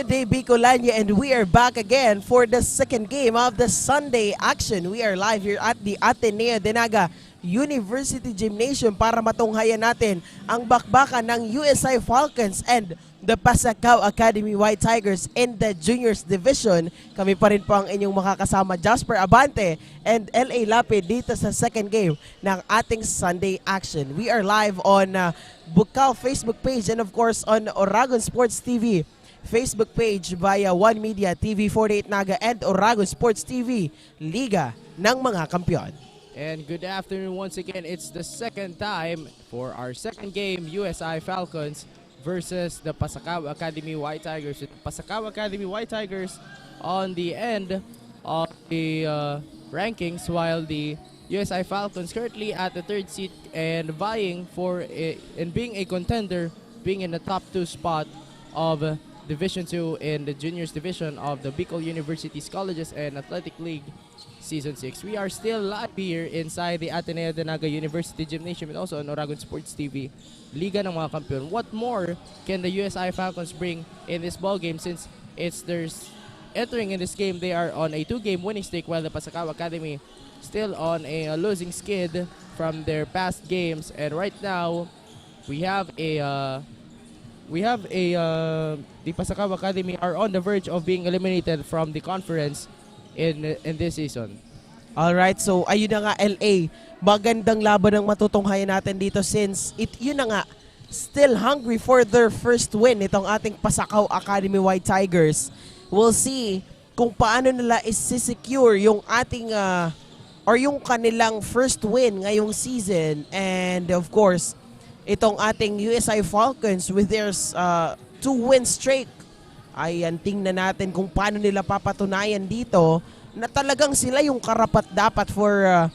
Good day, Bicolania, and we are back again for the second game of the Sunday action. We are live here at the Ateneo de Naga University Gymnasium para matunghayan natin ang bakbakan ng USI Falcons and the Pasacao Academy White Tigers in the Juniors Division. Kami pa rin po ang inyong makakasama, Jasper Abante and LA Lapid dito sa second game ng ating Sunday action. We are live on Bucal Facebook page and of course on Oragon Sports TV Facebook page via One Media, TV48 Naga, and Oragon Sports TV, Liga ng mga Kampiyon. And good afternoon once again. It's the second time for our second game, USI Falcons versus the Pasacao Academy White Tigers. The Pasacao Academy White Tigers on the end of the rankings, while the USI Falcons currently at the third seat and vying for and being a contender, being in the top 2 spot of Division 2 in the Juniors Division of the Bucal University's Colleges and Athletic League Season 6. We are still live here inside the Ateneo de Naga University Gymnasium and also on Oragon Sports TV, Liga ng mga Kampiyon. What more can the USI Falcons bring in this ball game, since there's entering in this game, they are on a 2-game winning streak, while the Pasacao Academy still on a losing skid from their past games. And right now, the Pasacao Academy are on the verge of being eliminated from the conference in this season. Alright, so ayun na nga, LA. Magandang laban ang matutunghayan natin dito, since yun na nga, still hungry for their first win itong ating Pasacao Academy White Tigers. We'll see kung paano nila is-secure yung ating or yung kanilang first win ngayong season. And of course, itong ating USI Falcons with their 2-win streak. Ayan, tingnan natin kung paano nila papatunayan dito na talagang sila yung karapat-dapat for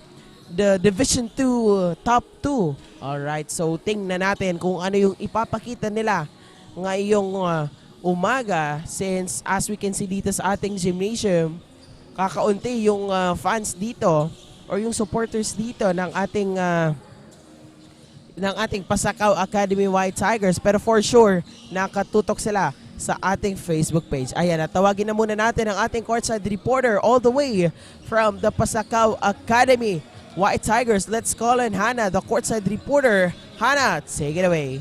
the Division 2 top 2. Alright, so tingnan natin kung ano yung ipapakita nila ngayong umaga, since as we can see dito sa ating gymnasium, kakaunti yung fans dito or yung supporters dito ng ating Pasacao Academy White Tigers, pero for sure nakatutok sila sa ating Facebook page. Ayan, tawagin na muna natin ang ating courtside reporter all the way from the Pasacao Academy White Tigers. Let's call in Hannah, the courtside reporter. Hannah, take it away.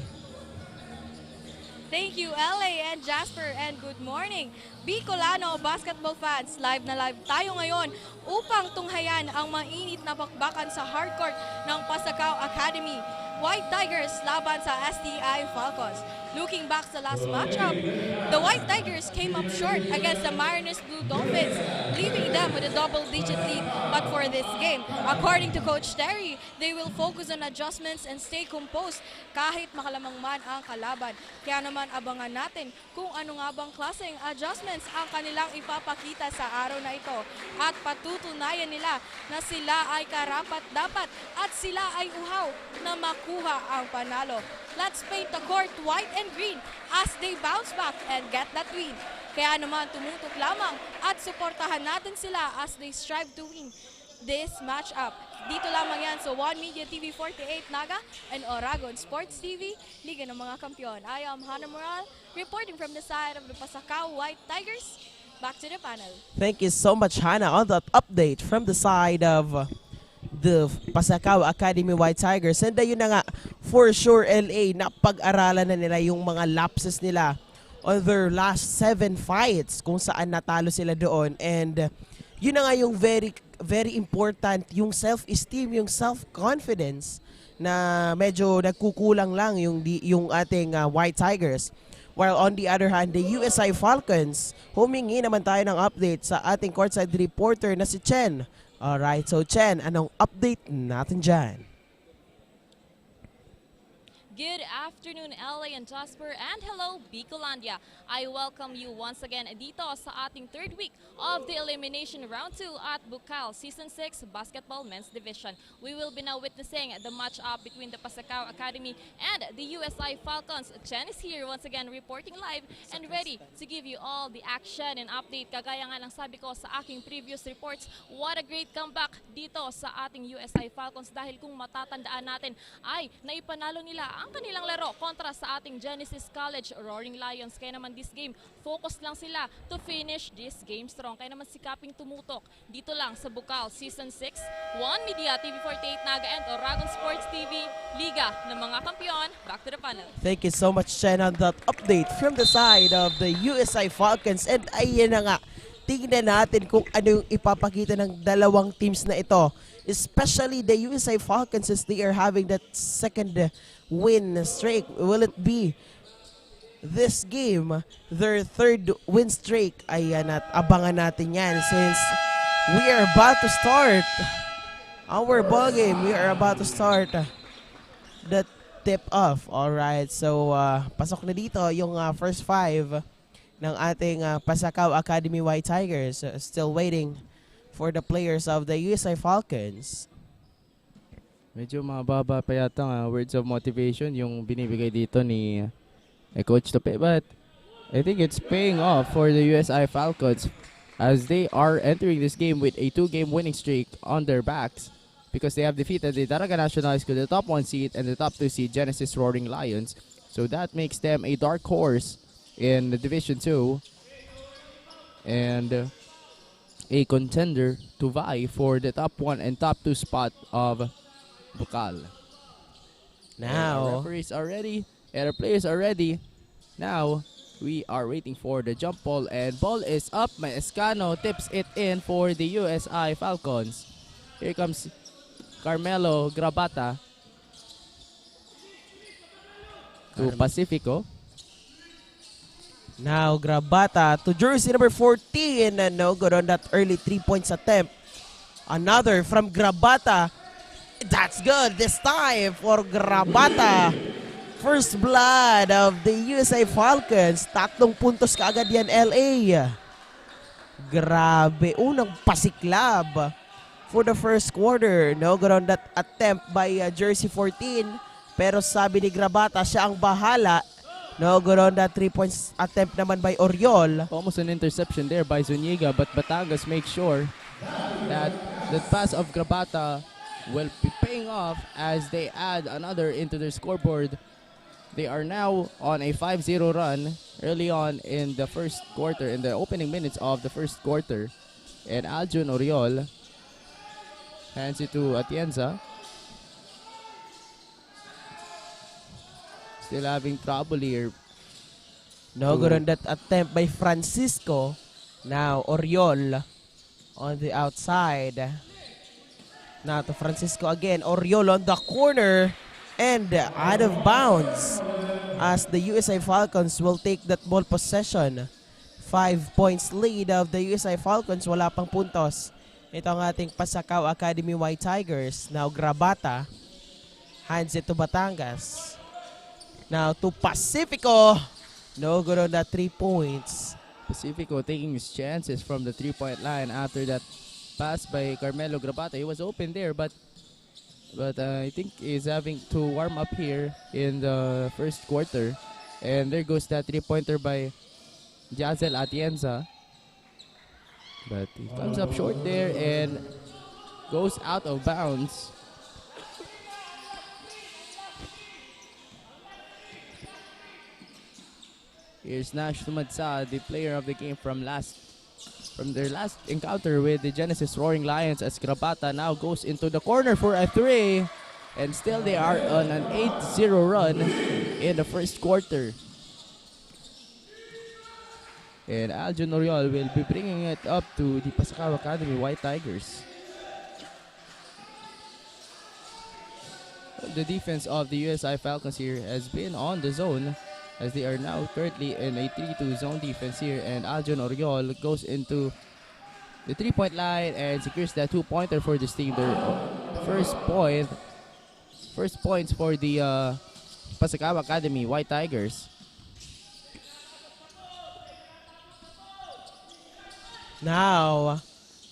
Thank you, LA and Jasper, and good morning, Bicolano basketball fans. Live na live tayo ngayon upang tunghayan ang mainit na bakbakan sa hardcourt ng Pasacao Academy White Tigers laban sa STI Falcons. Looking back sa last matchup, the White Tigers came up short against the Mariners Blue Dolphins, leaving them with a double-digit lead. But for this game, according to Coach Terry, they will focus on adjustments and stay composed kahit makalamang man ang kalaban. Kaya naman abangan natin kung ano nga bang klaseng adjustments ang kanilang ipapakita sa araw na ito, at patutunayan nila na sila ay karapat-dapat at sila ay uhaw na makuha ang panalo. Let's paint the court white and green as they bounce back and get that win. Kaya naman tumutok lamang at suportahan natin sila as they strive to win this matchup. Dito lamang yan sa One Media TV48 Naga and Oragon Sports TV, Liga ng mga Kampiyon. I am Hannah Moral, reporting from the side of the Pasacao White Tigers. Back to the panel. Thank you so much, Hannah, on that update from the side of the Pasacao Academy White Tigers. And yun na nga, for sure, LA, napag-aralan na nila yung mga lapses nila on their last 7 fights, kung saan natalo sila doon. And yun na nga yung very important, yung self-esteem, yung self-confidence na medyo nagkukulang lang yung ating White Tigers. While on the other hand, the USI Falcons, humingi naman tayo ng update sa ating courtside reporter na si Chen. Alright, so Chen, anong update natin dyan? Good afternoon, LA and Jasper, and hello, Bicolandia. I welcome you once again dito sa ating third week of the Elimination Round 2 at Bucal Season 6 Basketball Men's Division. We will be now witnessing the match-up between the Pasacao Academy and the USI Falcons. Chen is here once again reporting live and ready to give you all the action and update. Kagaya nga ng sabi ko sa aking previous reports, what a great comeback dito sa ating USI Falcons, dahil kung matatandaan natin ay naipanalo nila ang kanilang laro kontra sa ating Genesis College Roaring Lions. Kaya naman this game, focus lang sila to finish this game strong. Kaya naman sikaping tumutok dito lang sa Bucal Season 6, One Media, TV48 Naga and Oragon Sports TV, Liga ng mga Kampiyon. Back to the panel. Thank you so much, Chen, on that update from the side of the USI Falcons. And ayan na nga, tingnan natin kung ano yung ipapakita ng dalawang teams na ito. Especially the USI Falcons, as they are having that second win streak. Will it be this game their third win streak? Ayan, at abangan natin yan since we are about to start our ball game. We are about to start the tip-off. Alright, so pasok na dito yung first five ng ating Pasacao Academy White Tigers. Still waiting for the players of the USI Falcons. Medyo mababa pa yata words of motivation yung binibigay dito ni Coach Tope. But I think it's paying off for the USI Falcons as they are entering this game with a 2-game winning streak on their backs because they have defeated the Naga National High School, the top 1 seed, and the top 2 seed Genesis Roaring Lions. So that makes them a dark horse in the Division 2 and a contender to vie for the top 1 and top 2 spot of Bucal. Now, Our referees are ready and our players are ready. Now, we are waiting for the jump ball and ball is up. Maescano tips it in for the USI Falcons. Here comes Carmelo Grabata to Pacifico. now Grabata to jersey number 14, and no good on that early 3 points attempt. Another from Grabata. That's good this time for Grabata. First blood of the USA Falcons. 3 puntos kaagad yan, LA. Grabe, unang pasiklab for the first quarter. No good on that attempt by jersey 14. Pero sabi ni Grabata, siya ang bahala. No good on that 3 points attempt naman by Oriol. Almost an interception there by Zuniga, but Batangas makes sure that the pass of Grabata will be paying off as they add another into their scoreboard. They are now on a 5-0 run early on in the first quarter, in the opening minutes of the first quarter. And Aljun Oriol hands it to Atienza. Still having trouble here. No good on that attempt by Francisco. Now Oriol on the outside. Now to Francisco again. Oriol on the corner and out of bounds as the USA Falcons will take that ball possession. 5 points lead of the USA Falcons. Wala pang puntos. Ito ang ating Pasacao Academy White Tigers. Now Grabata hands it to Batangas. Now to Pacifico. No good on that 3 points. Pacifico taking his chances from the 3-point line after that pass by Carmelo Grabata. He was open there, but I think he's having to warm up here in the first quarter. And there goes that 3-pointer by Jazel Atienza. But he comes up short there and goes out of bounds. Here's Nash Tumadsa, the player of the game from their last encounter with the Genesis Roaring Lions, as Grabata now goes into the corner for a 3. And still they are on an 8-0 run in the first quarter. And Aljun Oriol will be bringing it up to the Pasacao Academy White Tigers. The defense of the USI Falcons here has been on the zone, as they are now currently in a 3-2 zone defense here, and Aljun Oriol goes into the 3-point line and secures that 2-pointer for this team. Their first points for the Pasacao Academy White Tigers. Now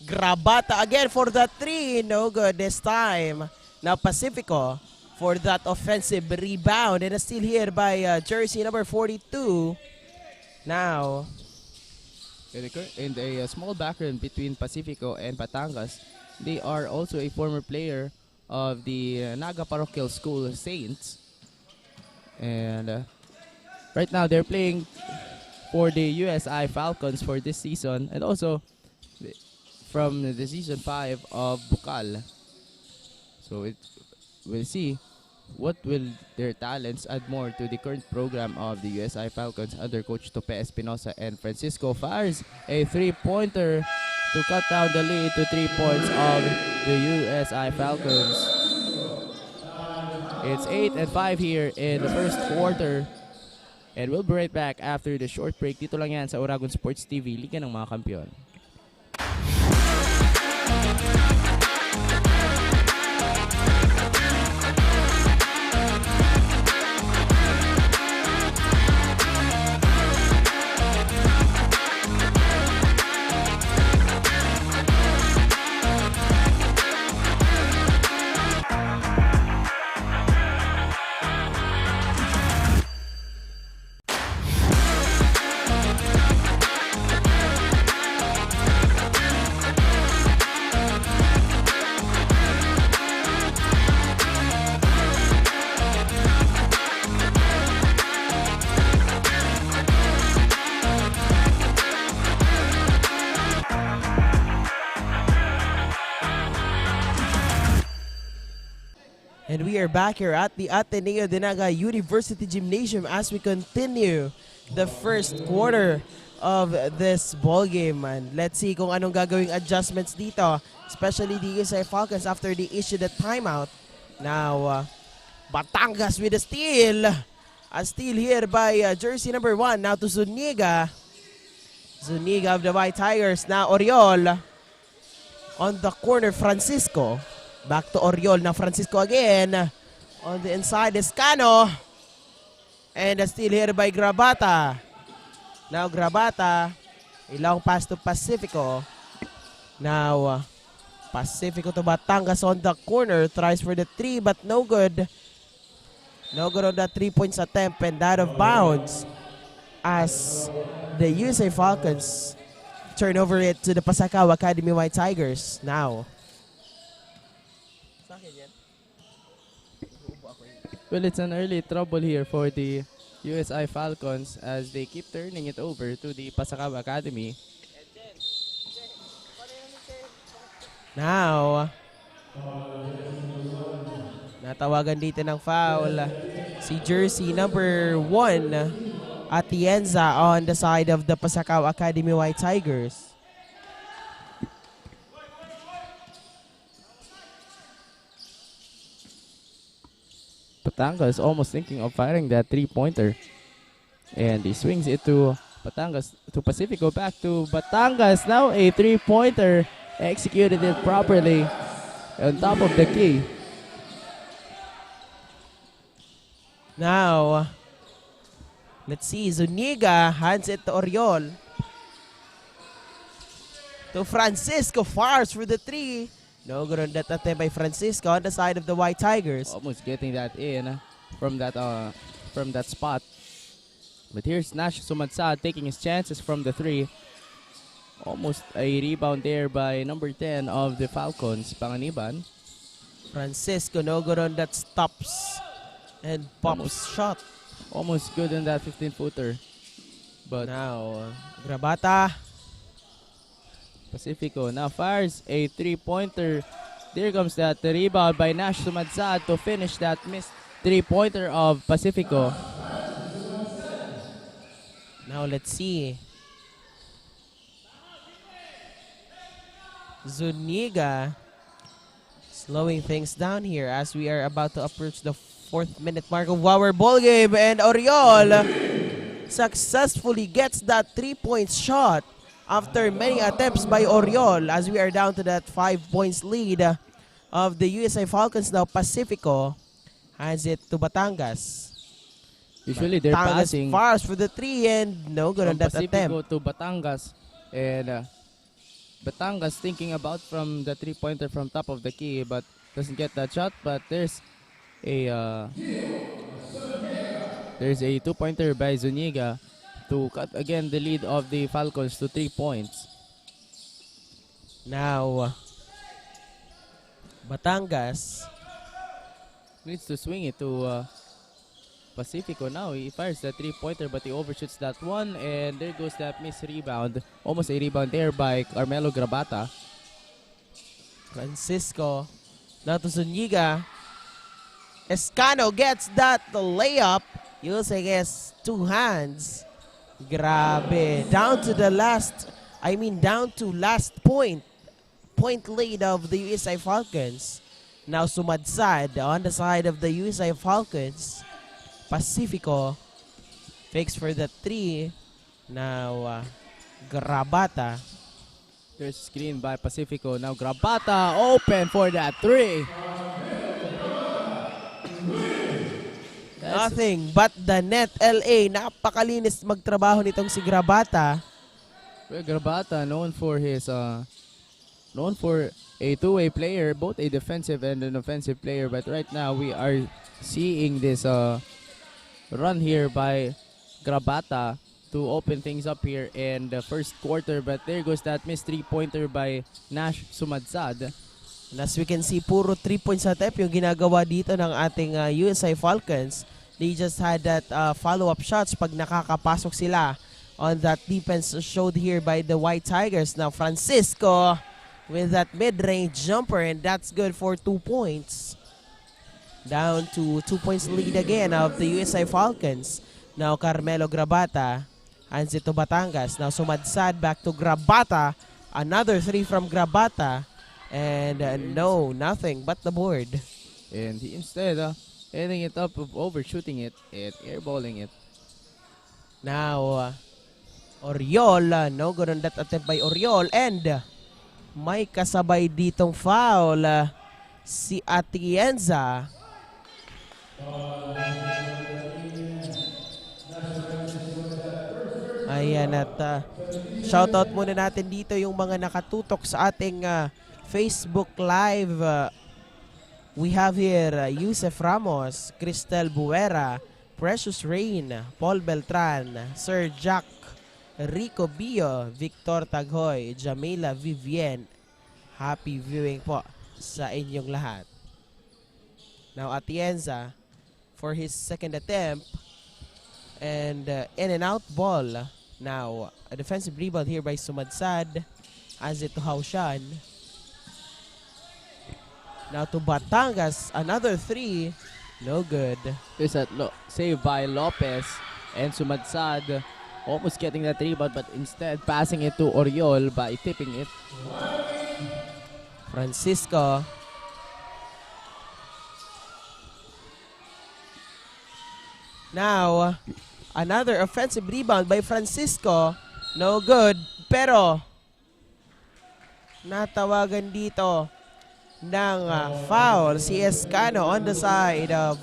Grabata again for the 3. No good this time. Now Pacifico for that offensive rebound, and a steal here by jersey number 42. Now, in a small background between Pacifico and Batangas, they are also a former player of the Naga Parochial School Saints. And right now they're playing for the USI Falcons for this season, and also from the season 5 of Bucal. So we'll see what will their talents add more to the current program of the USI Falcons under Coach Tope Espinosa. And Francisco fires a three-pointer to cut down the lead to 3 points of the USI Falcons. It's 8-5 here in the first quarter. And we'll be right back after the short break. Dito lang yan sa Oragon Sports TV, Liga ng mga Kampiyon. And we are back here at the Ateneo de Naga University Gymnasium as we continue the first quarter of this ball game. And let's see kung anong gagawing adjustments dito, especially the USI Falcons after they issued a timeout. Now, Batangas with a steal. A steal here by jersey number 1. Now to Zuniga. Zuniga of the White Tigers. Now Oriol. On the corner, Francisco. Back to Oriol. Now Francisco again. On the inside is Cano. And a steal here by Grabata. Now Grabata. A long pass to Pacifico. Now Pacifico to Batangas on the corner. Tries for the 3 but no good. No good on that 3 points attempt and out of bounds. As the USA Falcons turn over it to the Pasacao Academy White Tigers now. Well, it's an early trouble here for the USI Falcons as they keep turning it over to the Pasacao Academy. Now, natawagan dito ng foul si jersey number 1 Atienza on the side of the Pasacao Academy White Tigers. Batangas almost thinking of firing that three-pointer. And he swings it to Batangas, to Pacifico, back to Batangas. Now a three-pointer, executed it properly on top of the key. Now, let's see, Zuniga hands it to Oriol. To Francisco, fires for the 3. No good on that attempt by Francisco on the side of the White Tigers. Almost getting that in from that spot. But here's Nash Sumadsad taking his chances from the 3. Almost a rebound there by number 10 of the Falcons, Panganiban. Francisco, no good on that stops and pops shot. Almost good on that 15-footer. But Now, Grabata. Pacifico now fires a three-pointer. There comes that rebound by Nash Sumadsad to finish that missed three-pointer of Pacifico. Now, let's see. Zuniga slowing things down here as we are about to approach the 4th minute mark of our ball game. And Oriol successfully gets that 3-point shot after many attempts by Oriol as we are down to that 5 points lead of the USA Falcons. Now Pacifico hands it to Batangas. Usually they're Batangas passing fires for the 3 and no good on from that Pacifico attempt. to Batangas. And Batangas thinking about from the three-pointer from top of the key but doesn't get that shot. But there's a 2-pointer by Zuniga to cut again the lead of the Falcons to 3 points. Now, Batangas Needs to swing it to Pacifico now. He fires the three-pointer but he overshoots that one. And there goes that missed rebound. Almost a rebound there by Carmelo Grabata. Francisco. Now to Zuniga. Escano gets that layup using his two hands. Grabe. Down to last point. Point lead of the USI Falcons. Now sumadsad on the side of the USI Falcons. Pacifico fakes for the three. Now Grabata. There's a screen by Pacifico. Now Grabata open for that three. Nothing but the net. LA, napakalinis magtrabaho nitong si Grabata. Well, Grabata known for a two-way player, both a defensive and an offensive player. But right now we are seeing this run here by Grabata to open things up here in the first quarter. But there goes that missed three-pointer by Nash Sumadsad. And as we can see, puro 3-point attempt yung ginagawa dito ng ating USI Falcons. They just had that follow-up shots pag nakakapasok sila on that defense showed here by the White Tigers. Now Francisco with that mid-range jumper, and that's good for 2 points. Down to 2 points lead again of the USI Falcons. Now Carmelo Grabata hands it to Batangas. Now sumadsad back to Grabata. Another three from Grabata. And no, nothing but the board. And he instead heading it up, of overshooting it and airballing it. Now, Oriol, no good on that attempt by Oriol. And may kasabay ditong foul, si Atienza. Ayan, at shoutout muna natin dito yung mga nakatutok sa ating Facebook Live. We have here Yusef Ramos, Cristel Buera, Precious Rain, Paul Beltran, Sir Jack, Rico Bio, Victor Taghoy, Jamila Vivien. Happy viewing po sa inyong lahat. Now Atienza for his second attempt. And in and out ball. Now a defensive rebound here by Sumadsad. As it to Haushan. Now to Batangas, another three. No good. There's a save by Lopez and Sumadsad almost getting that rebound, but instead passing it to Oriol by tipping it. Francisco. Now, another offensive rebound by Francisco. No good. Pero, natawagan dito ng foul si Escano on the side of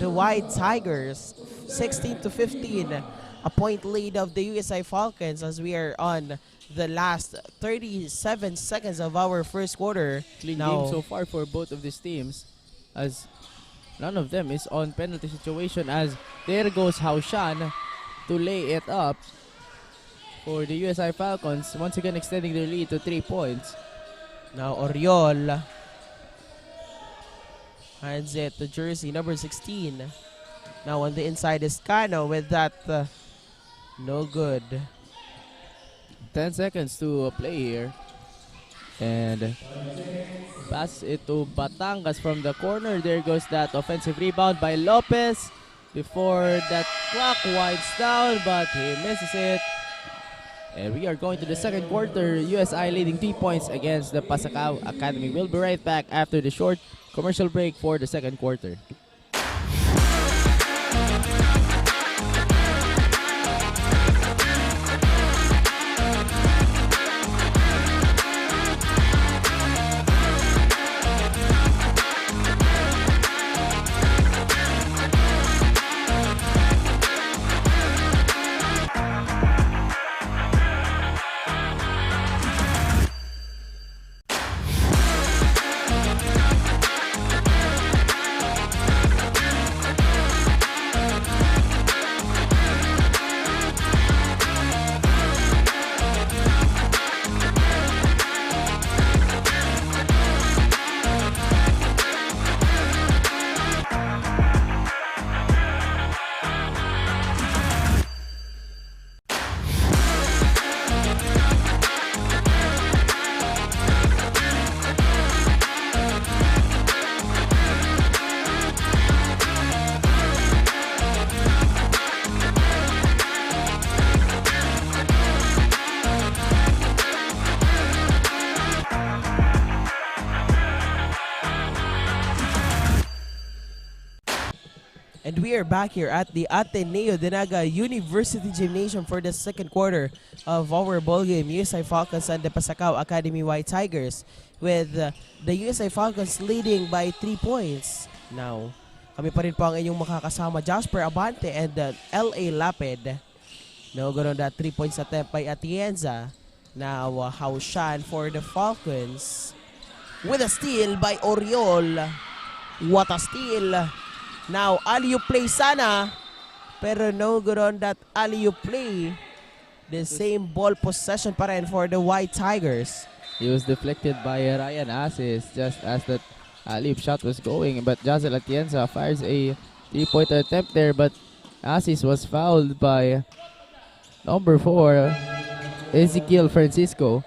the White Tigers. 16-15, a point lead of the USI Falcons as we are on the last 37 seconds of our first quarter. Clean Now, game so far for both of these teams, as none of them is on penalty situation, as there goes Haushan to lay it up for the USI Falcons, once again extending their lead to 3 points. now Oriol hands it to jersey number 16. Now on the inside is Cano with that no good. 10 seconds to play here. And pass it to Batangas from the corner. There goes that offensive rebound by Lopez before that clock winds down, but he misses it. And we are going to the second quarter. USI leading 3 points against the Pasacao Academy. We'll be right back after the short commercial break for the second quarter. And we are back here at the Ateneo de Naga University Gymnasium for the second quarter of our ball game, USA Falcons and the Pasacao Academy White Tigers, with the USA Falcons leading by 3 points. Now, kami pa rin po ang inyong makakasama, Jasper Abante and LA Lapid. No, ganoon that 3 points attempt by Atienza. Now, Haushan for the Falcons with a steal by Oriol. What a steal! Now, alley-oop play sana, pero no good on that alley-oop play. The same ball possession pa rin for the White Tigers. It was deflected by Ryan Asis just as that alley-oop shot was going. But Jazel Atienza fires a 3-pointer attempt there, but Asis was fouled by number 4, Ezekiel Francisco.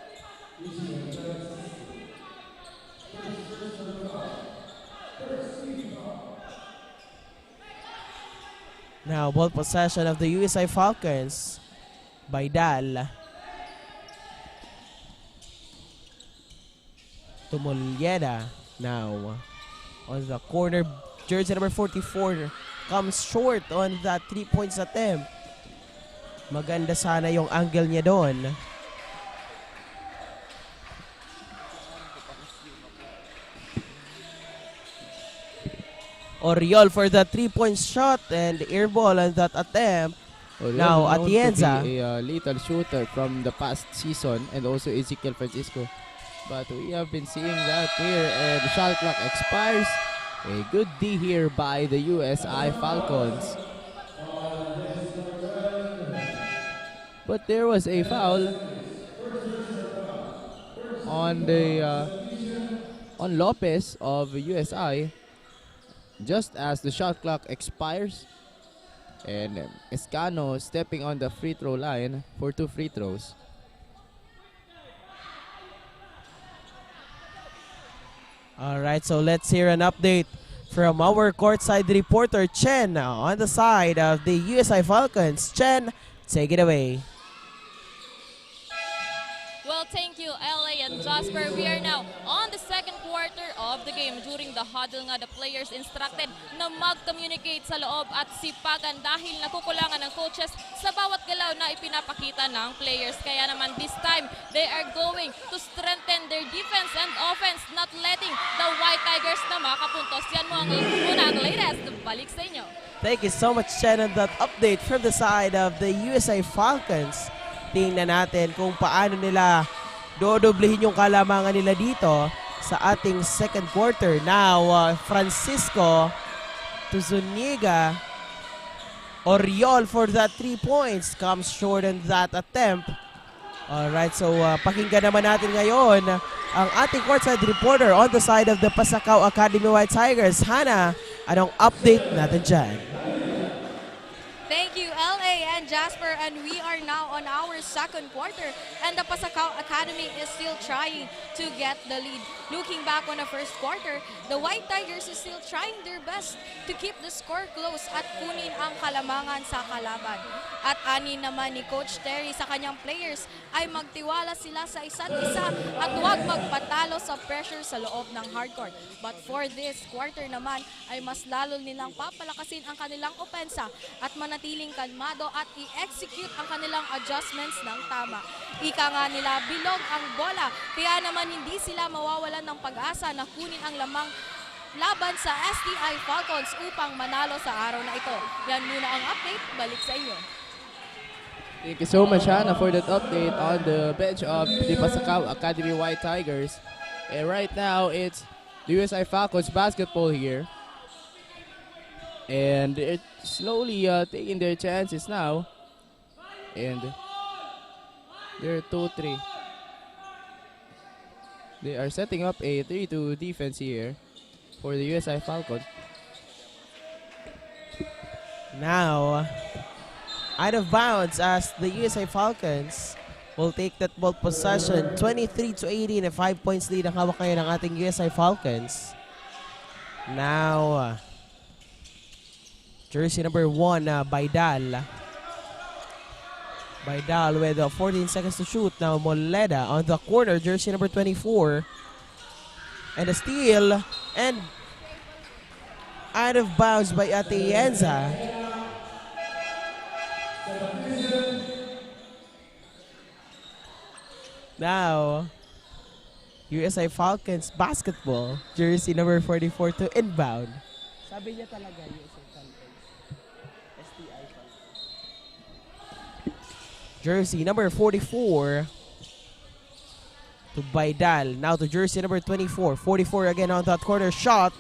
Now, ball possession of the USA Falcons by Dal. To Molieda. Now, on the corner, jersey number 44 comes short on that 3 points attempt. Maganda sana yung angle niya doon. Oriol for the 3-point shot and air ball on that attempt. Now, Atienza. A lethal shooter from the past season, and also Ezekiel Francisco. But we have been seeing that here, and the shot clock expires. A good D here by the USI Falcons. But there was a foul on the on Lopez of USI. Just as the shot clock expires, and Escano stepping on the free throw line for 2 free throws. Alright, so let's hear an update from our courtside reporter, Chen, on the side of the USI Falcons. Chen, take it away. Well, thank you, LA and Jasper. We are now on the second quarter of the game. During the huddle nga, the players instructed na mag-communicate sa loob at sipagan dahil nakukulangan ng coaches sa bawat galaw na ipinapakita ng players. Kaya naman this time, they are going to strengthen their defense and offense, not letting the White Tigers na makapuntos. Yan mo muna ang latest. Balik sa inyo. Thank you so much, Chen, on that update from the side of the USA Falcons. Tingnan natin kung paano nila dodoblehin yung kalamangan nila dito sa ating second quarter. Now, Francisco to Zuniga. Oriol for that 3 points. Comes short on that attempt. Alright, so pakinggan naman natin ngayon ang ating courtside reporter on the side of the Pasacao Academy White Tigers. Hannah, anong update natin dyan? Thank you, LA and Jasper, and we are now on our second quarter, and the Pasacao Academy is still trying to get the lead. Looking back on the first quarter, the White Tigers is still trying their best to keep the score close at kunin ang kalamangan sa kalaban. At ani naman ni Coach Terry sa kanyang players ay magtiwala sila sa isa't isa at huwag magpatalo sa pressure sa loob ng hardcourt. But for this quarter naman ay mas lalo nilang papalakasin ang kanilang opensa at manatiling kalmado at i-execute ang kanilang adjustments ng tama. Ika nga nila, bilog ang bola, kaya naman hindi sila mawawalan ng pag-asa na kunin ang lamang laban sa STI Falcons upang manalo sa araw na ito. Yan muna ang update, balik sa inyo. Thank you so much, Hannah, for that update on the bench of the Pasacao Academy White Tigers. And right now, it's the USI Falcons basketball here. And they're slowly taking their chances now. And they're 2-3. They are setting up a 3-2 defense here for the USI Falcons. Now, out of bounds as the USA Falcons will take that ball possession. 23-18, a 5 points lead ang hawak ngayon ng ating USA Falcons. Now, jersey number 1, Baidal. Baidal with 14 seconds to shoot. Now, Moleda on the corner, jersey number 24. And a steal. And Out of bounds by Atienza. Now, USI Falcons basketball, jersey number 44 to inbound. Sabi niya talaga USI Falcons. STI Falcons. Jersey number 44 to Baidal. Now to jersey number 24. 44 again on that corner shot.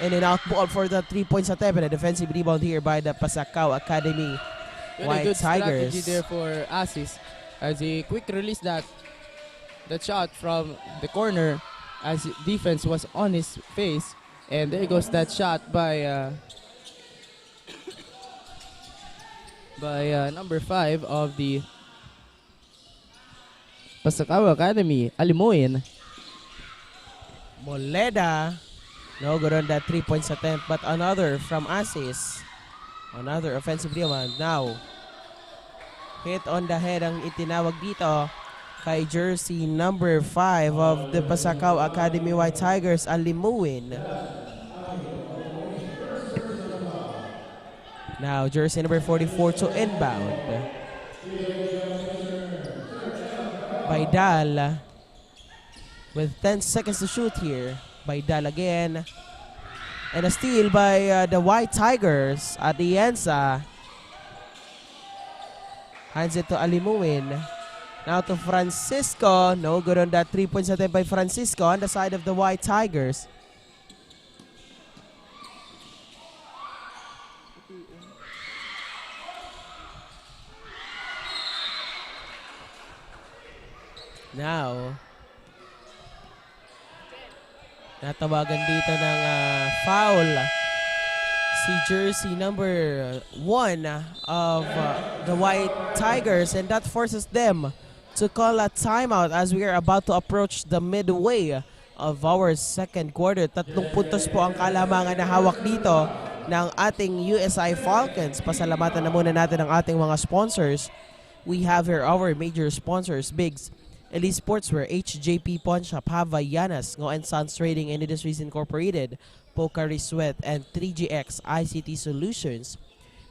And an out ball for the 3 points attempt. And a defensive rebound here by the Pasacao Academy White Good Tigers. strategy there for Asis as he quick released that shot from the corner as defense was on his face. And there goes that shot by number 5 of the Pasacao Academy, Alimuin. Moleda. No good on that 3 points attempt, but another from Asis. Another offensive rebound. Now, hit on the head ang itinawag dito kay jersey number 5 of the Pasacao Academy White Tigers, Alimuin. Now, jersey number 44 to inbound. Baidal with 10 seconds to shoot here. Baidal again. And a steal by the White Tigers at the Ensa. Hands it to Alimuin. Now to Francisco. No good on that 3 points attempt by Francisco on the side of the White Tigers. Now, natawagan dito ng foul si jersey number 1 of the White Tigers, and that forces them to call a timeout as we are about to approach the midway of our second quarter. 3 puntos po ang kalamangan na hawak dito ng ating USI Falcons. Pasalamatan na muna natin ang ating mga sponsors. We have here our major sponsors: Bigs, Elite Sportswear, HJP Pawn Shop, Havaianas, Ngo & Sons Trading and Industries Incorporated, Pocari Sweat, and 3GX ICT Solutions.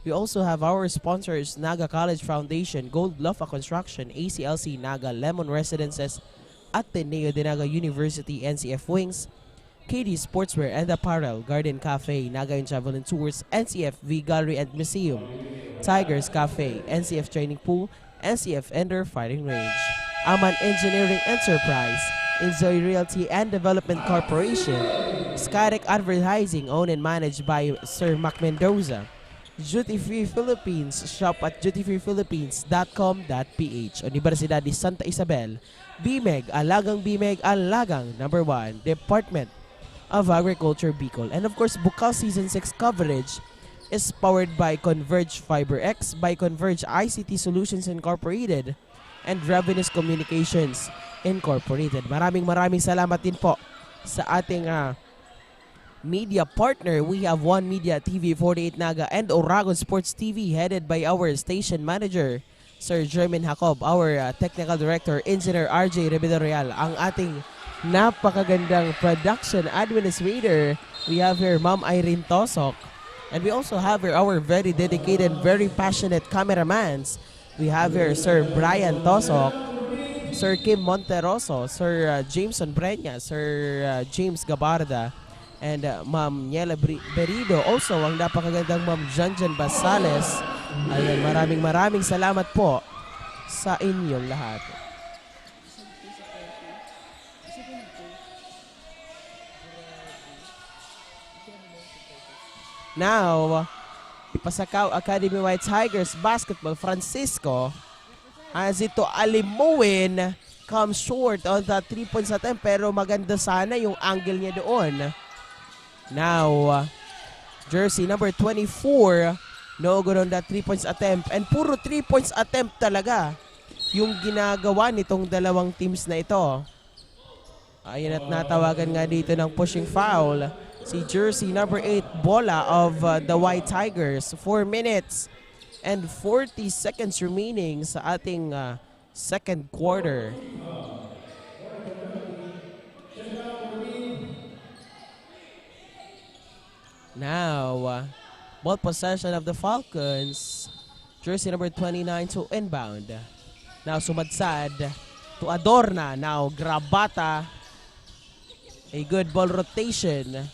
We also have our sponsors: Naga College Foundation, Gloffa Construction, ACLC, Naga Lemon Residences, Ateneo de Naga University, NCF Wings, KD Sportswear and Apparel, Garden Café, Naga and Travel and Tours, NCF V Gallery and Museum, Tigers Café, NCF Training Pool, NCF Ender Fighting Range, Aman Engineering Enterprise, Enjoy Realty and Development Corporation, Skytech Advertising, owned and managed by Sir Mac Mendoza, Duty Free Philippines, shop at dutyfreephilippines.com.ph, Unibersidad de Santa Isabel, BMEG, Alagang BMEG, Alagang number 1, Department of Agriculture, Bicol. And of course, Bucal Season 6 coverage is powered by Converge FiberX, by Converge ICT Solutions Incorporated, and Revenues Communications Incorporated. Maraming salamat din po sa ating media partner. We have One Media, TV 48 Naga, and Oragon Sports TV, headed by our station manager, Sir Jermaine Jacob, our technical director, Engineer RJ Real, ang ating napakagandang production administrator. We have here Ma'am Irene Tosok, and we also have here our very dedicated, very passionate cameramans. We have here Sir Brian Tosok, Sir Kim Monteroso, Sir Jameson Breña, Sir James Gabarda, and Ma'am Niela Berido. Also, ang napakagandang Ma'am Janjan Basales. Ayan, maraming salamat po sa inyong lahat. Now, Pasacao Academy White Tigers basketball, Francisco, as ito Alimuin, comes short on the 3 points attempt, pero maganda sana yung angle niya doon. Now, jersey number 24, no good on that 3 points attempt, and puro 3 points attempt talaga yung ginagawa nitong dalawang teams na ito. Ayan, at natawagan nga dito ng pushing foul si jersey number 8, Bola of the White Tigers. 4 minutes and 40 seconds remaining sa ating second quarter. Now, Ball possession of the Falcons. Jersey number 29 to inbound. Now Sumadsad to Adorna. Now Grabata. A good ball rotation.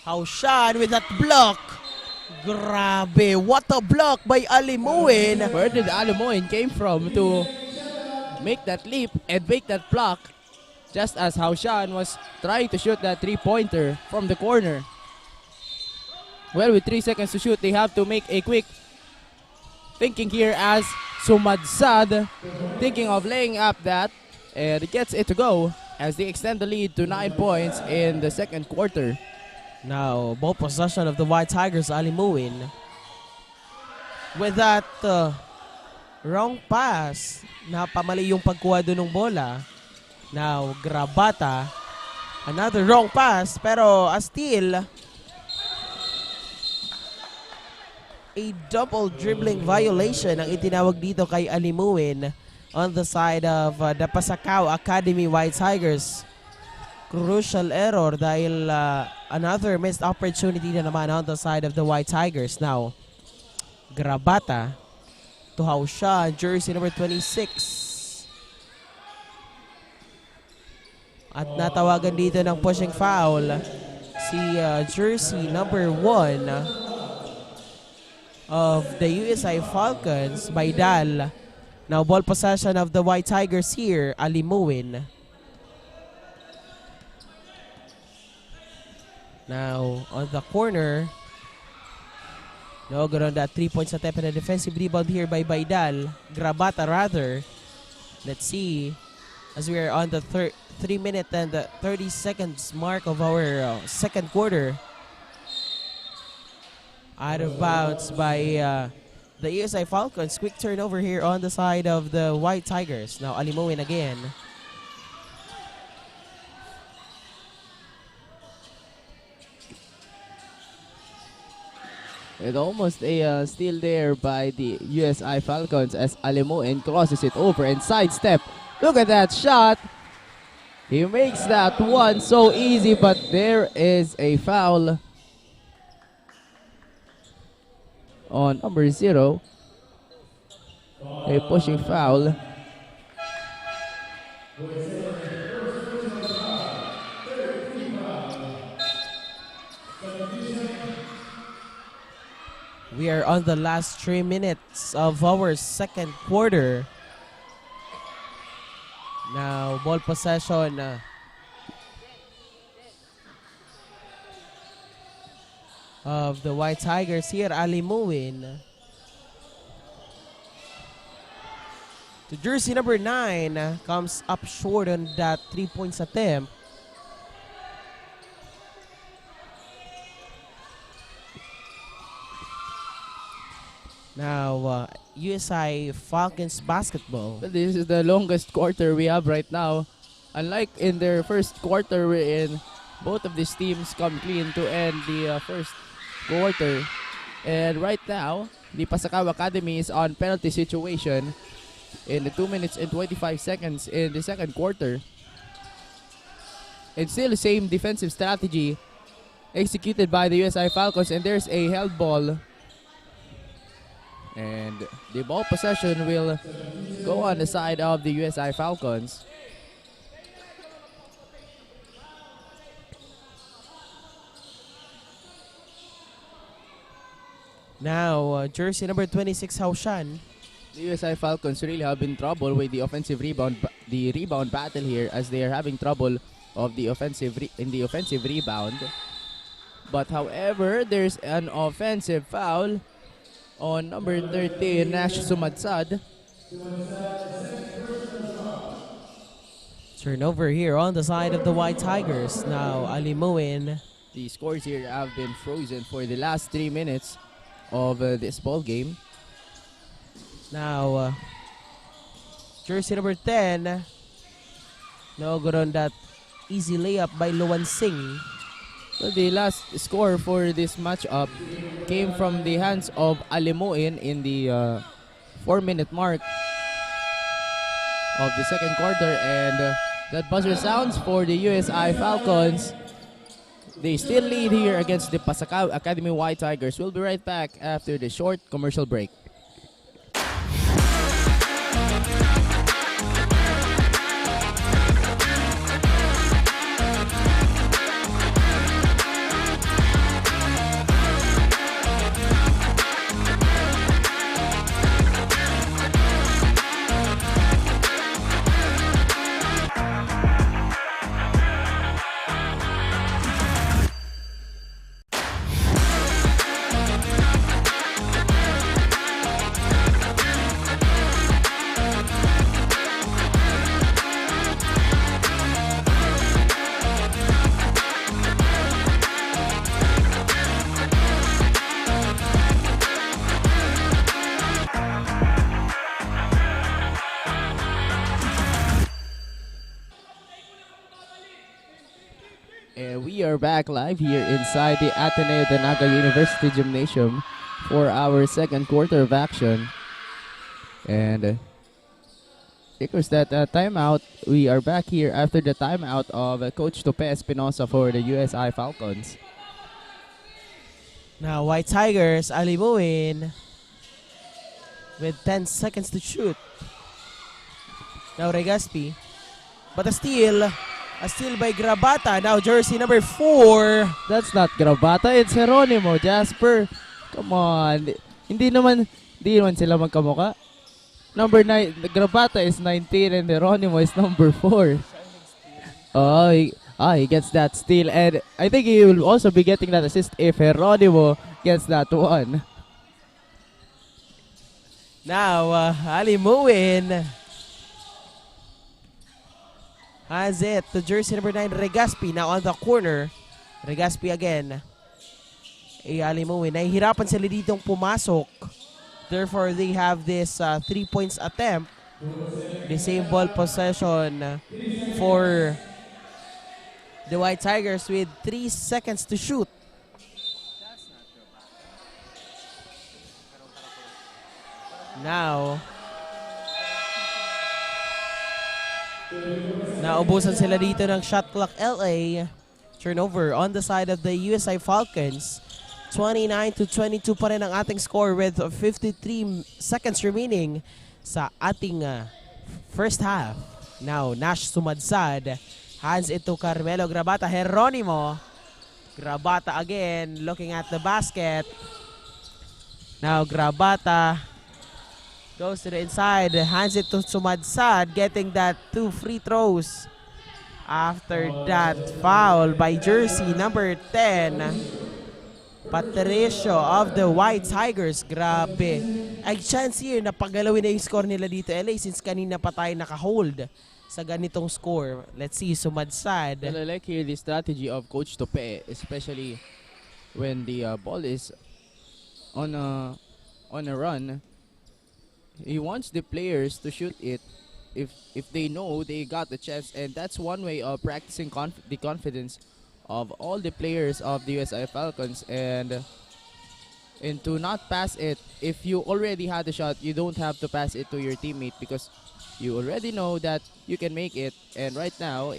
Haushan with that block. Grabe, what a block by Alimuin. Where did Alimoin came from to make that leap and make that block just as Haushan was trying to shoot that three-pointer from the corner. Well, with 3 seconds to shoot, they have to make a quick thinking here as Sumadsad thinking of laying up that and gets it to go as they extend the lead to 9 points in the second quarter. Now, ball possession of the White Tigers, Alimuin. With that wrong pass, napamali yung pagkuha doon ng bola. Now, Grabata. Another wrong pass, pero a steal. A double dribbling violation ang itinawag dito kay Alimuin on the side of the Pasacao Academy White Tigers. Crucial error dahil another missed opportunity na naman on the side of the White Tigers. Now, Grabata to Hausha, jersey number 26. At natawagan dito ng pushing foul si jersey number 1 of the USI Falcons, Baidal. Now, ball possession of the White Tigers here, Alimuin. Now, on the corner, no good on that 3 points attempt and a defensive rebound here by Baidal. Grabata rather. Let's see, as we are on the 3 minute and 30 seconds mark of our second quarter. Out of bounds by the USI Falcons. Quick turnover here on the side of the White Tigers. Now, Alimuin again. And almost a steal there by the USI Falcons as Alimuin crosses it over and sidestep. Look at that shot. He makes that one so easy, but there is a foul on number 0. A pushing foul. We are on the last 3 minutes of our second quarter. Now, ball possession of the White Tigers here, Alimuin. To jersey number 9, comes up short on that 3 points attempt. Now, USI Falcons basketball. Well, this is the longest quarter we have right now. Unlike in their first quarter wherein both of these teams come clean to end the first quarter. And right now, the Pasacao Academy is on penalty situation in the 2 minutes and 25 seconds in the second quarter. And still the same defensive strategy executed by the USI Falcons, and there's a held ball. And the ball possession will go on the side of the USI Falcons. Now, jersey number 26, Haushan. The USI Falcons really have been trouble with the offensive rebound, the rebound battle here, as they are having trouble of the offensive rebound. But however, there's an offensive foul on number 13, Nash Sumadsad. Turnover here on the side of the White Tigers. Now, Alimuin. The scores here have been frozen for the last 3 minutes of this ball game. Now, jersey number 10. No good on that easy layup by Luan Singh. So the last score for this matchup came from the hands of Alimuin in the 4-minute mark of the second quarter, and that buzzer sounds for the USI Falcons. They still lead here against the Pasacao Academy White Tigers. We'll be right back after the short commercial break. And we are back live here inside the Ateneo de Naga University Gymnasium for our second quarter of action. And because that timeout, we are back here after the timeout of Coach Tope Espinosa for the USI Falcons. Now, White Tigers, alimuin with 10 seconds to shoot. Now, Regaspi. But a steal by Grabata. Now, jersey number 4. That's not Grabata, it's Geronimo, Jasper. Come on. Hindi naman sila magkamuka. Number 9, Grabata is 19 and Geronimo is number 4. Oh, he gets that steal, and I think he will also be getting that assist if Geronimo gets that one. Now, alimuin has it to jersey number 9, Regaspi. Now on the corner, Regaspi again. Alimuin. Nahihirapan sila ditong pumasok. Therefore, they have this 3 points attempt. The same ball possession for the White Tigers with 3 seconds to shoot. Now, naubusan sila dito ng shot clock LA. Turnover on the side of the USI Falcons. 29-22 pa rin ang ating score with 53 seconds remaining sa ating first half. Now, Nash sumadsad. Hands it to Carmelo Grabata. Geronimo. Grabata again, looking at the basket. Now, Grabata goes to the inside. Hands it to Sumadsad, getting that 2 free throws. After that foul by jersey number 10. Patricio of the White Tigers. Grabe. Ay chance here na pagalawin na yung score nila dito, LA, since kanina pa tayo naka-hold sa ganitong score. Let's see, Sumadsad. Well, I like here the strategy of Coach Tope, especially when the ball is on a run. He wants the players to shoot it if they know they got the chance, and that's one way of practicing the confidence of all the players of the USI Falcons, and to not pass it. If you already had the shot, you don't have to pass it to your teammate because you already know that you can make it. And right now,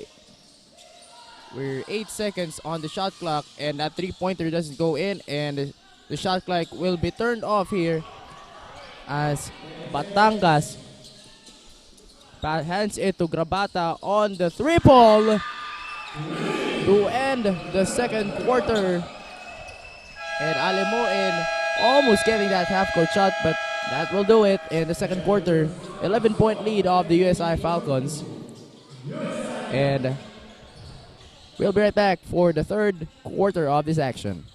we're 8 seconds on the shot clock, and that 3-pointer doesn't go in, and the shot clock will be turned off here as Batangas hands it to Grabata on the 3-ball to end the second quarter. And Alimuin almost getting that half-court shot, but that will do it in the second quarter. 11-point lead of the USI Falcons. And we'll be right back for the third quarter of this action.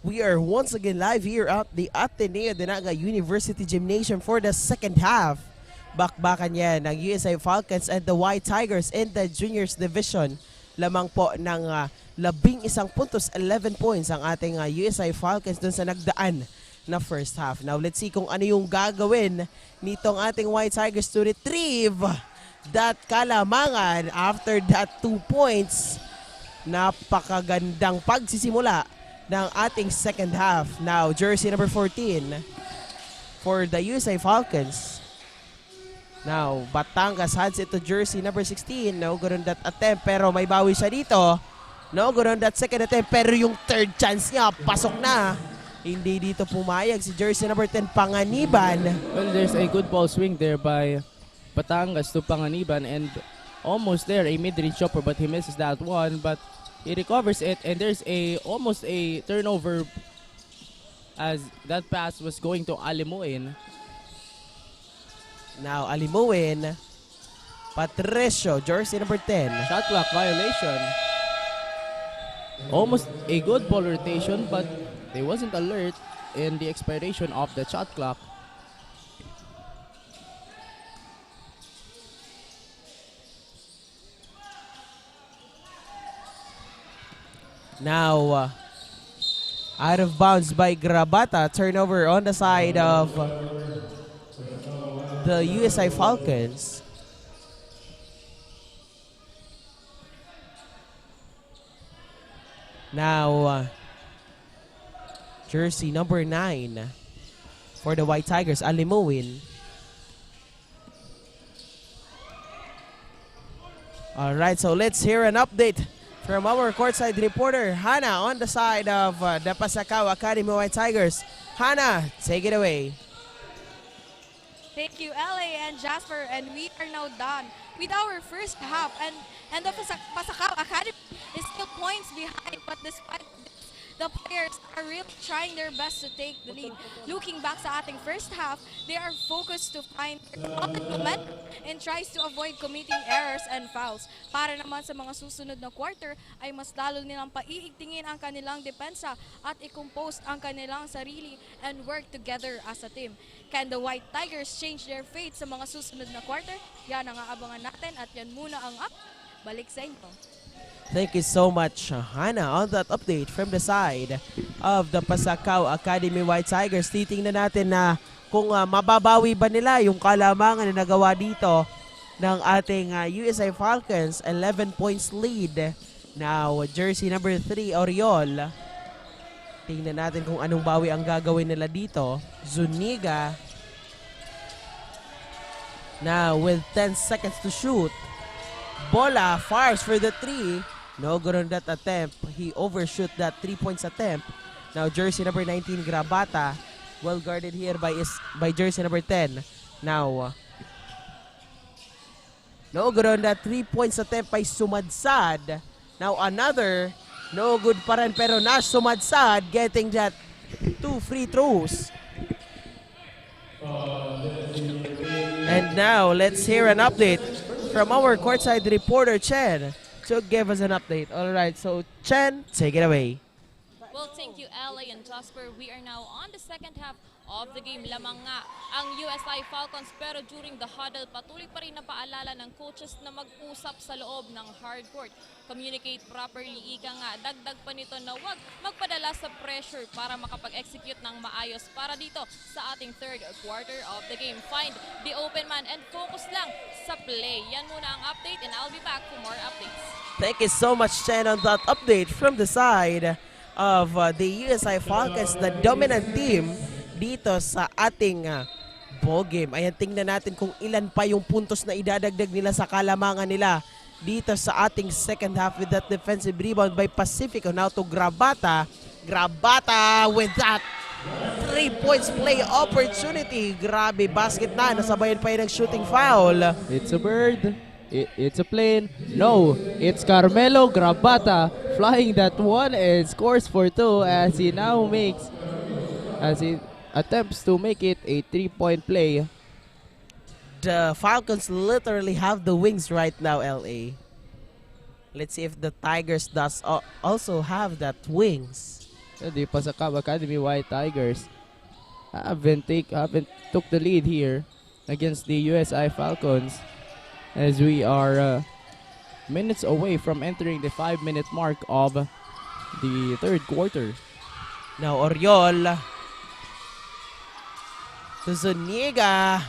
We are once again live here at the Ateneo de Naga University Gymnasium for the second half. Bakbakan yan ng USA Falcons and the White Tigers in the Juniors Division. Lamang po ng 11 puntos, 11 points ang ating USA Falcons dun sa nagdaan na first half. Now let's see kung ano yung gagawin nitong ating White Tigers to retrieve that kalamangan after that 2 points. Napakagandang pagsisimula ng ating second half. Now, jersey number 14 for the USA Falcons. Now, Batangas hands it to jersey number 16. No good on that attempt, pero may bawi siya dito. No good on that second attempt, pero yung third chance niya, pasok na. Hindi dito pumayag si jersey number 10, Panganiban. Well, there's a good ball swing there by Batangas to Panganiban, and almost there a mid-range chopper, but he misses that one. But he recovers it, and there's almost a turnover as that pass was going to Alimuin. Now, Alimuin, Patricio, jersey number 10. Shot clock violation. Almost a good ball rotation, but they wasn't alert in the expiration of the shot clock. Now, out of bounds by Grabata. Turnover on the side of the USA Falcons. Now, jersey number 9 for the White Tigers, Alimuin. All right, so let's hear an update from our courtside reporter, Hannah, on the side of the Pasacao Academy White Tigers. Hannah, take it away. Thank you, LA and Jasper, and we are now done with our first half, and the Pasacao Academy is still points behind, but despite this, the players are really trying their best to take the lead. Looking back sa ating first half, they are focused to find their momentum and tries to avoid committing errors and fouls. Para naman sa mga susunod na quarter, ay mas lalo nilang paiigtingin ang kanilang depensa at i-compose ang kanilang sarili and work together as a team. Can the White Tigers change their fate sa mga susunod na quarter? Yan ang aabangan natin, at yan muna ang up. Balik sa inyo. Thank you so much, Hannah, on that update from the side of the Pasacao Academy White Tigers. Titingnan natin na kung mababawi ba nila yung kalamangan na nagawa dito ng ating USA Falcons. 11 points lead. Now, jersey number 3, Oriol. Tingnan natin kung anong bawi ang gagawin nila dito. Zuniga. Now, with 10 seconds to shoot. Bola fires for the 3. No good on that attempt. He overshoot that 3 points attempt. Now, jersey number 19, Grabata. Well guarded here by jersey number 10. Now, no good on that 3 points attempt by Sumadsad. Now, another. No good pa rin, pero Nash Sumadsad getting that 2 free throws. And now, let's hear an update from our courtside reporter, Chen, to give us an update. All right, so Chen, take it away. Well, thank you, LA and Jasper. We are now on the second half of the game. Lamang nga ang USI Falcons, pero during the huddle, patuloy pa rin na paalala ng coaches na mag-usap sa loob ng hardcourt. Communicate properly, ika nga. Dagdag pa nito na huwag magpadala sa pressure para makapag-execute ng maayos para dito sa ating third quarter of the game. Find the open man and focus lang sa play. Yan muna ang update, and I'll be back for more updates. Thank you so much, Chen, on that update from the side of the USI Falcons, the dominant team dito sa ating ball game. Ayan, tingnan natin kung ilan pa yung puntos na idadagdag nila sa kalamangan nila dito sa ating second half with that defensive rebound by Pacifico. Now to Grabata. Grabata with that 3 points play opportunity. Grabe, basket na. Nasabayan pa yun ng shooting foul. It's a bird. It's a plane. No, it's Carmelo Grabata flying that one and scores for 2 as he attempts to make it a 3-point play. The Falcons literally have the wings right now, LA. Let's see if the Tigers does also have that wings. The Pasacao Academy White Tigers haven't took the lead here against the USI Falcons, as we are minutes away from entering the 5-minute mark of the third quarter. Now, Oriol to Zuniga.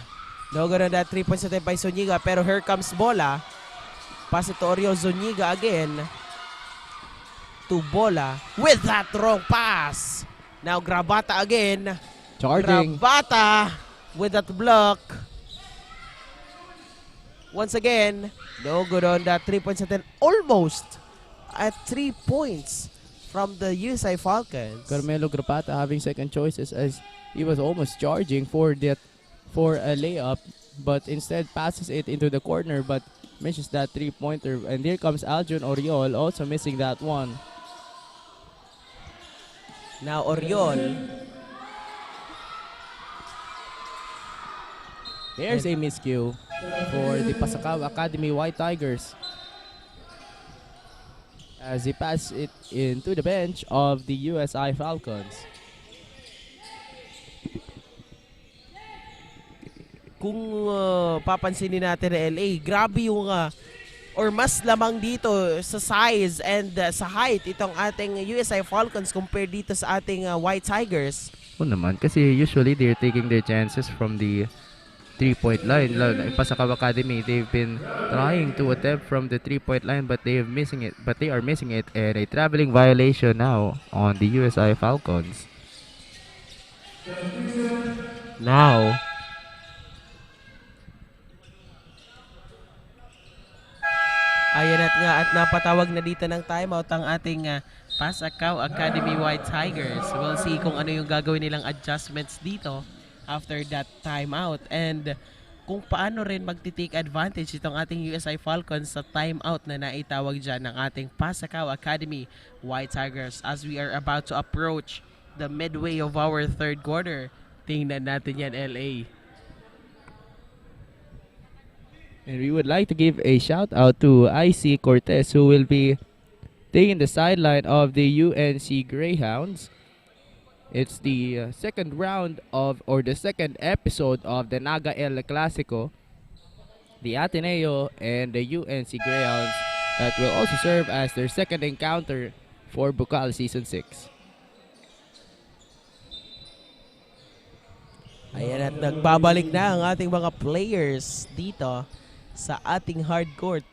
No good on that 3-point attempt by Zuniga, pero here comes bola. Pass it to Oriol. Zuniga again to bola with that wrong pass. Now, Grabata again. Charging. Grabata with that block. Once again, no good on that 3-point attempt. Almost at 3 points from the USI Falcons. Carmelo Grapata having second choices, as he was almost charging for a layup, but instead passes it into the corner, but misses that 3-pointer. And here comes Aljon Oriol, also missing that one. Now Oriol. There's a miscue for the Pasacao Academy White Tigers, as he passed it into the bench of the USI Falcons. Kung papansinin natin na LA, grabe yung or mas lamang dito sa size and sa height itong ating USI Falcons compared dito sa ating White Tigers. Oo naman, kasi usually they're taking their chances from the 3-point line. Pasacao Academy, they've been trying to attempt from the 3-point line, but they are missing it. And a traveling violation now on the USI Falcons. Now, ayan at napatawag na dito ng timeout ang ating Pasacao Academy White Tigers. We'll see kung ano yung gagawin nilang adjustments dito after that timeout, and kung paano rin magti-take advantage itong ating USI Falcons sa timeout na naitawag dyan ng ating Pasacao Academy White Tigers as we are about to approach the midway of our third quarter. Tingnan natin yan, LA. And we would like to give a shout out to IC Cortez, who will be taking the sideline of the UNC Greyhounds. It's the second round or the second episode of the Naga El Clasico, the Ateneo and the UNC Greyhounds, that will also serve as their second encounter for Bucal Season 6. Ayan, at nagbabalik na ang ating mga players dito sa ating hard court.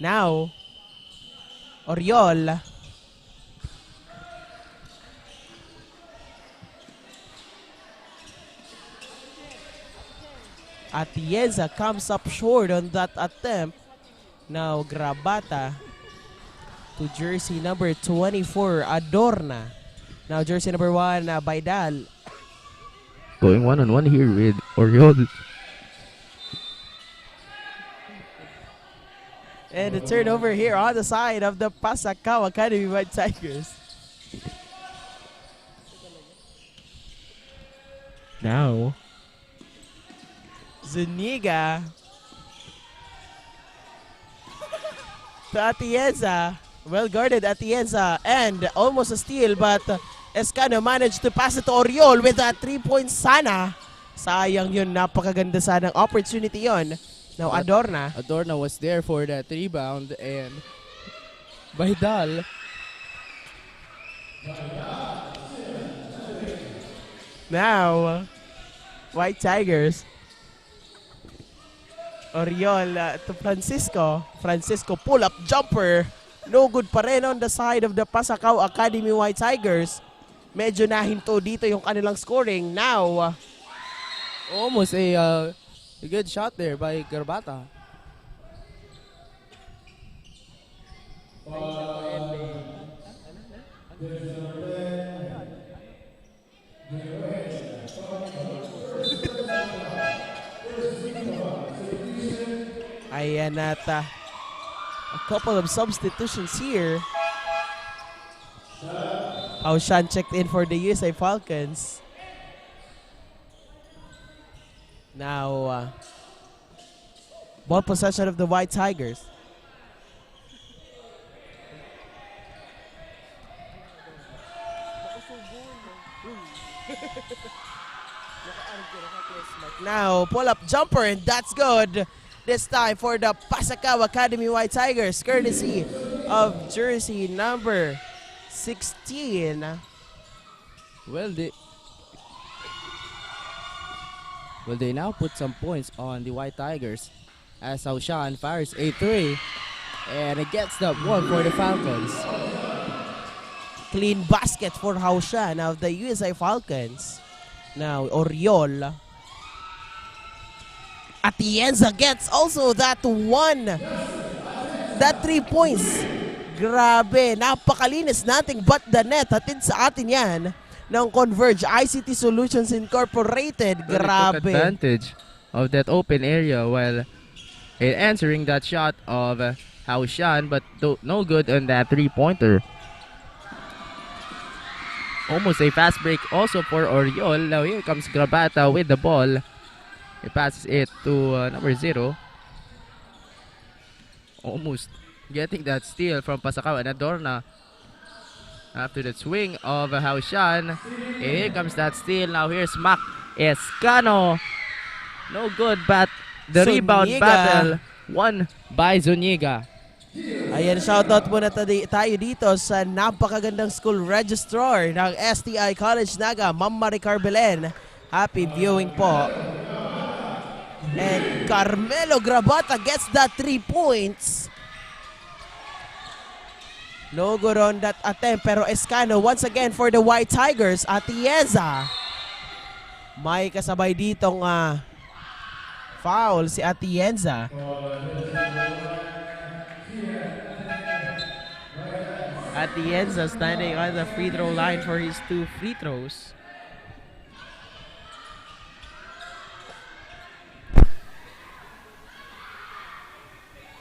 Now, Oriol. Atienza comes up short on that attempt. Now, Grabata to jersey number 24, Adorna. Now, jersey number 1, Baidal. Going one-on-one here with Oriol. And the turnover here on the side of the Pasacao Academy White Tigers. Now, Zuniga to Atienza. Well guarded Atienza, and almost a steal, but Escano managed to pass it to Oriol with that 3-point sana. Sayang yun, napakaganda sanang opportunity yon. Now Adorna. Adorna was there for that rebound, and Baidal Now, White Tigers. Oriol to Francisco. Francisco pull-up jumper. No good pa rin on the side of the Pasacao Academy White Tigers. Medyo nahinto dito yung kanilang scoring. Now, almost a good shot there by Garbata. ayan at a couple of substitutions here. Haushan checked in for the USA Falcons. Now, Ball possession of the White Tigers. Now, pull-up jumper, and that's good. This time for the Pasacao Academy White Tigers, courtesy of jersey number 16. Well, they now put some points on the White Tigers as Haushan fires a 3 and it gets the one for the Falcons. Clean basket for Haushan of the USA Falcons. Now, Oriol. Atienza gets also that one. That 3 points. Grabe, napakalinis, nothing but the net. Hatid sa atin yan ng Converge ICT Solutions Incorporated. Well, they took Grabe. advantage of that open area while answering that shot of Haushan, but no good on that 3-pointer. Almost a fast break also for Oriol. Now here comes Grabata with the ball. He passes it to number 0. Almost getting that steal from Pasacao and Adorna. After the swing of Haushan, here comes that steal. Now here's Mac Escano. No good, but the rebound Zuniga. battle won. By Zuniga. Ayan, shoutout muna tayo dito sa napakagandang school registrar ng STI College Naga, Ma'am Maricar Belen. Happy viewing po. And Carmelo Grabata gets that 3 points. No good on that attempt, pero Escano once again for the White Tigers. Atienza. May kasabay ditong foul si Atienza. Atienza standing on the free throw line for his 2 free throws.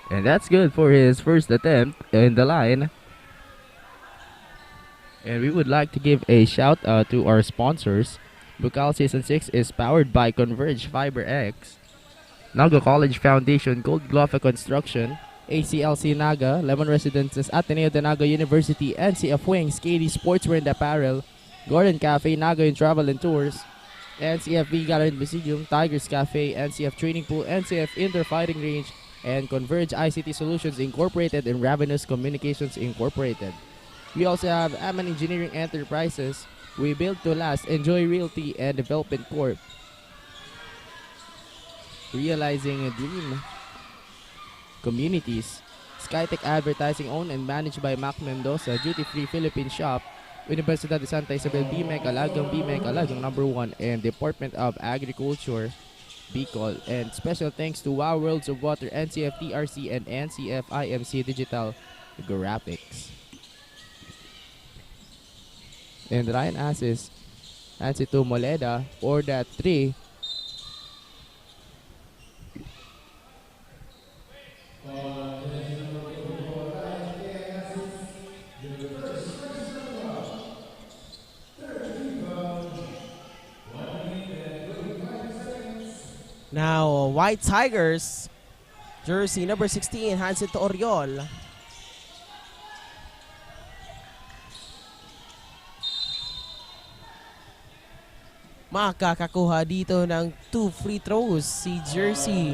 And that's good for his first attempt in the line. And we would like to give a shout out to our sponsors. Bucal Season 6 is powered by Converge FiberX, Naga College Foundation, Gold Gloffa Construction, ACLC Naga, Lemon Residences, Ateneo de Naga University, NCF Wings, KD Sportswear Apparel, Gordon Café, Naga in Travel and Tours, NCF V Gallery and Museum, Tigers Café, NCF Training Pool, NCF Indoor Fighting Range, and Converge ICT Solutions Incorporated and Ravenous Communications Incorporated. We also have Aman Engineering Enterprises, We Build to Last, Enjoy Realty, and Development Corp. Realizing a Dream Communities, Skytech Advertising, owned and managed by Mac Mendoza, Duty Free Philippine Shop, Unibersidad de Sta, Isabel, BMEG, Alagang number 1, and Department of Agriculture, Bucal. And special thanks to Wow Worlds of Water, NCF TRC, and NCF IMC Digital Graphics. And Ryan asks Ansito Moleda for that 3. Now, White Tigers, jersey number 16, hands it to Oriol. Makakakuha dito ng 2 free throws si jersey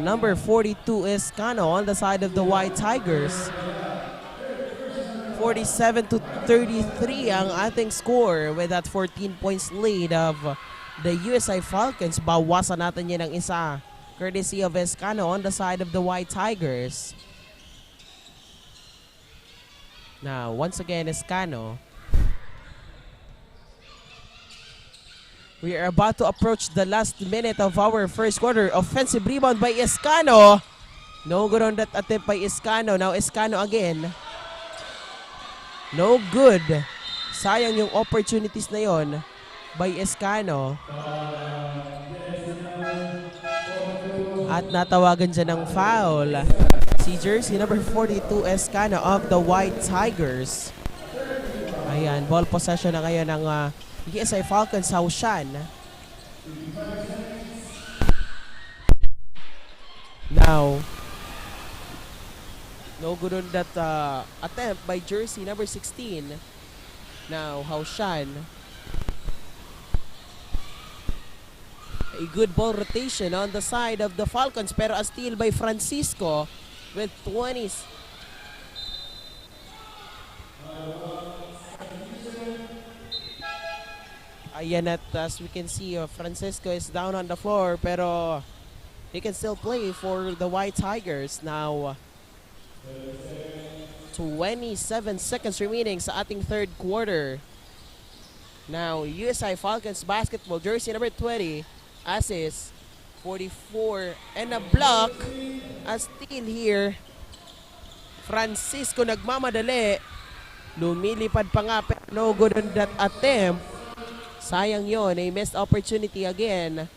number 42 Escano on the side of the White Tigers. 47-33 ang ating score with that 14 points lead of the USA Falcons. Bawasan natin yan ng isa, courtesy of Escano on the side of the White Tigers. Now, once again, Escano. We are about to approach the last minute of our first quarter. Offensive rebound by Escano. No good on that attempt by Escano. Now Escano again. No good. Sayang yung opportunities na yon by Escano. At natawagan dyan ng foul si jersey number 42 Escano of the White Tigers. Ayan, ball possession na ngayon ng USA Falcons. Haushan. Now, no good on that attempt by jersey number 16. Now, Haoshan. A good ball rotation on the side of the Falcons, pero a steal by Francisco with 20s. Ayan, at as we can see, Francisco is down on the floor, pero he can still play for the White Tigers. Now, 27 seconds remaining sa ating third quarter. Now, USI Falcons basketball, jersey number 20, assist, 44, and a block. A steal here. Francisco nagmamadali. Lumilipad pa nga, pero no good on that attempt. Sayang yon, a missed opportunity again.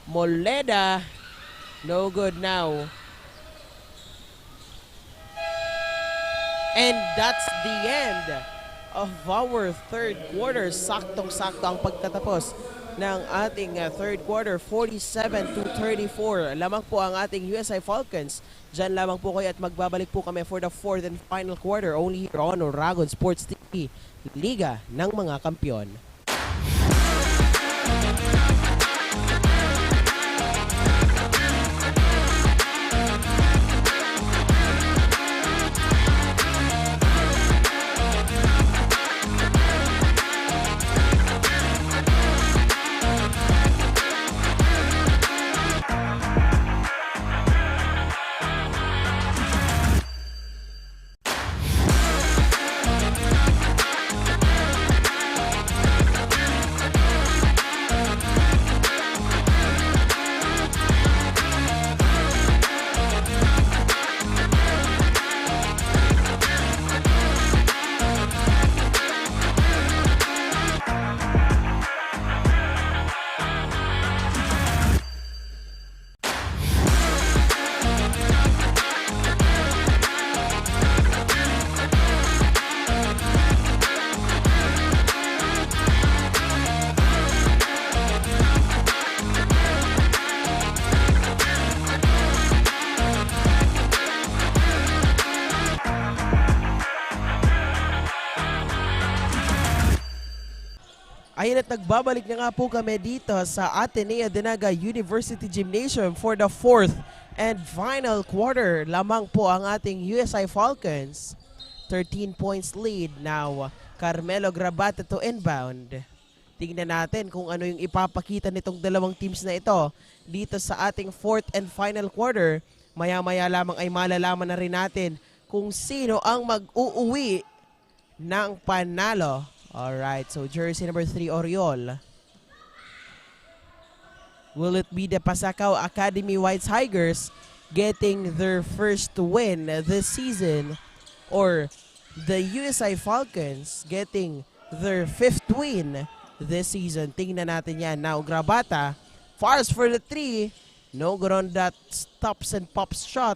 Moleda, no good now. And that's the end of our third quarter. Saktong-sakto ang pagtatapos ng ating third quarter, 47-34. Lamang po ang ating USI Falcons. Diyan lamang po kayo at magbabalik po kami for the fourth and final quarter only here on Oragon Sports TV, Liga ng mga Kampiyon. Ayun, at nagbabalik na nga po kami dito sa Ateneo de Naga University Gymnasium for the fourth and final quarter. Lamang po ang ating USI Falcons. 13 points lead now. Carmelo Grabata to inbound. Tingnan natin kung ano yung ipapakita nitong dalawang teams na ito dito sa ating fourth and final quarter. Maya-maya lamang ay malalaman na rin natin kung sino ang mag-uuwi ng panalo. Alright, so jersey number 3, Oriol. Will it be the Pasacao Academy White Tigers getting their first win this season, or the USI Falcons getting their fifth win this season? Tingnan natin yan. Now, Grabata fires for the 3. No good on that stops and pops shot.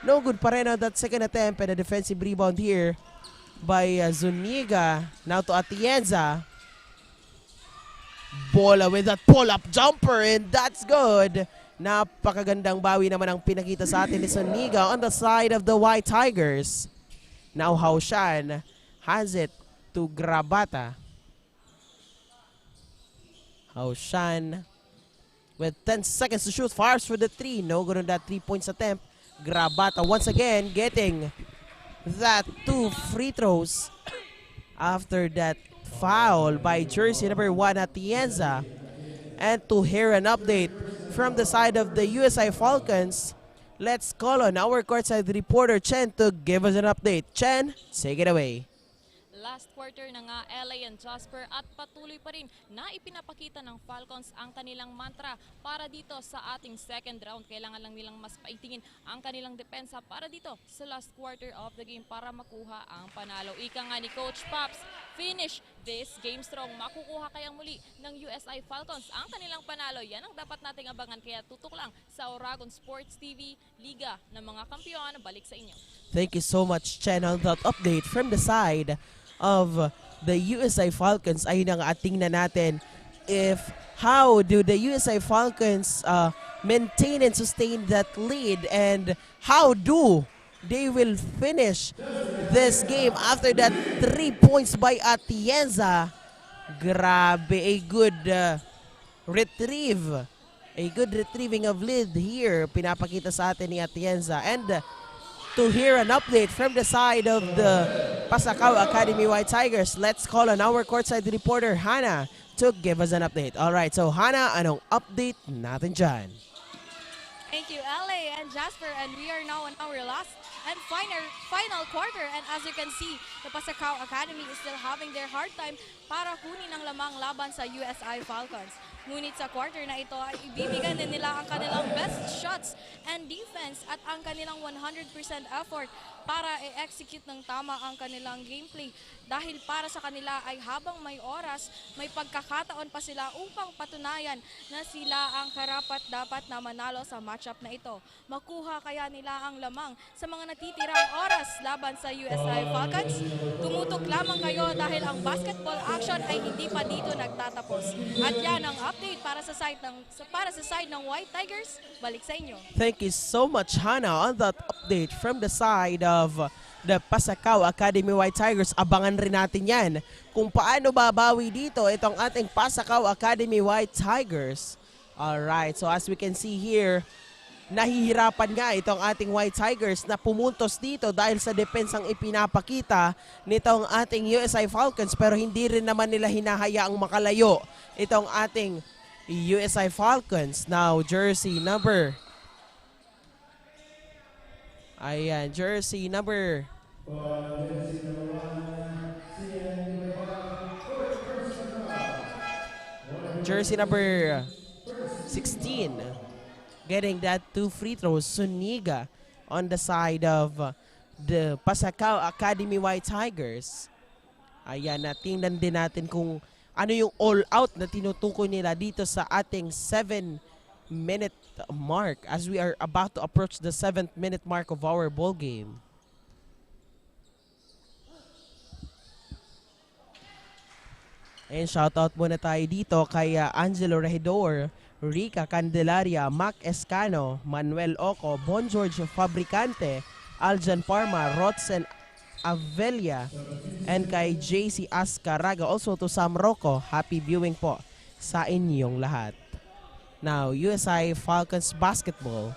No good pa rin on that second attempt, and a defensive rebound here by Zuniga. Now to Atienza. Bola with that pull-up jumper, and that's good. Napakagandang bawi naman ang pinakita sa atin ni Zuniga on the side of the White Tigers. Now Haoshan has it to Grabata. Haoshan with 10 seconds to shoot, fires for the 3. No good on that 3 points attempt. Grabata once again getting that 2 free throws after that foul by jersey number 1 Atienza. And to hear an update from the side of the USI Falcons, let's call on our courtside reporter Chen to give us an update. Chen, take it away. Last quarter na nga LA and Jasper at patuloy pa rin na ipinapakita ng Falcons ang kanilang mantra para dito sa ating second round. Kailangan lang nilang mas paigtingin ang kanilang depensa para dito sa last quarter of the game para makuha ang panalo. Ika nga ni Coach Pops, finish this game strong. Makukuha kaya muli ng USI Falcons ang kanilang panalo. Yan ang dapat nating abangan, kaya tutok lang sa Oragon Sports TV, Liga ng mga Kampiyon. Balik sa inyo. Thank you so much, Chen, on that update from the side of the USI Falcons. Ayun na nga, tingnan natin if how do the USI Falcons maintain and sustain that lead, and how do they will finish this game after that 3 points by Atienza. Grabe, a good retrieve. A good retrieving of lead here. Pinapakita sa atin ni Atienza. And to hear an update from the side of the Pasacao Academy White Tigers, let's call on our courtside reporter, Hannah, to give us an update. Alright, so Hannah, anong update natin dyan? Thank you, LA and Jasper, and we are now in our last and final quarter, and as you can see, the Pasacao Academy is still having their hard time para kunin ang lamang laban sa USI Falcons. Ngunit sa quarter na ito ay ibibigay din nila ang kanilang best shots and defense at ang kanilang 100% effort para i-execute ng tama ang kanilang gameplay. Dahil para sa kanila ay habang may oras, may pagkakataon pa sila upang patunayan na sila ang karapat-dapat na manalo sa matchup na ito. Makuha kaya nila ang lamang sa mga natitirang oras laban sa USI Falcons? Tumutok lamang kayo dahil ang basketball action ay hindi pa dito nagtatapos. At yan ang update para sa side ng White Tigers. Balik sa inyo. Thank you so much, Hannah, on that update from the side of the Pasacao Academy White Tigers. Abangan rin natin yan kung paano babawi dito itong ating Pasacao Academy White Tigers. Alright, so as we can see here, nahihirapan nga itong ating White Tigers na pumuntos dito dahil sa depensang ipinapakita nitong ating USI Falcons, pero hindi rin naman nila hinahayaang makalayo itong ating USI Falcons. Now, jersey number 16 getting that 2 free throws, Suniga on the side of the Pasacao Academy White Tigers. Ayan, tingnan din natin kung ano yung all-out na tinutukoy nila dito sa ating 7-minute mark as we are about to approach the 7th minute mark of our ball game. And shoutout muna tayo dito kay Angelo Regidor, Rica Candelaria, Mac Escano, Manuel Oco, Bon George Fabricante, Aljan Parma, Rotzen Avelia, and kay JC Ascaraga, also to Sam Rocco. Happy viewing po sa inyong lahat. Now, USI Falcons basketball.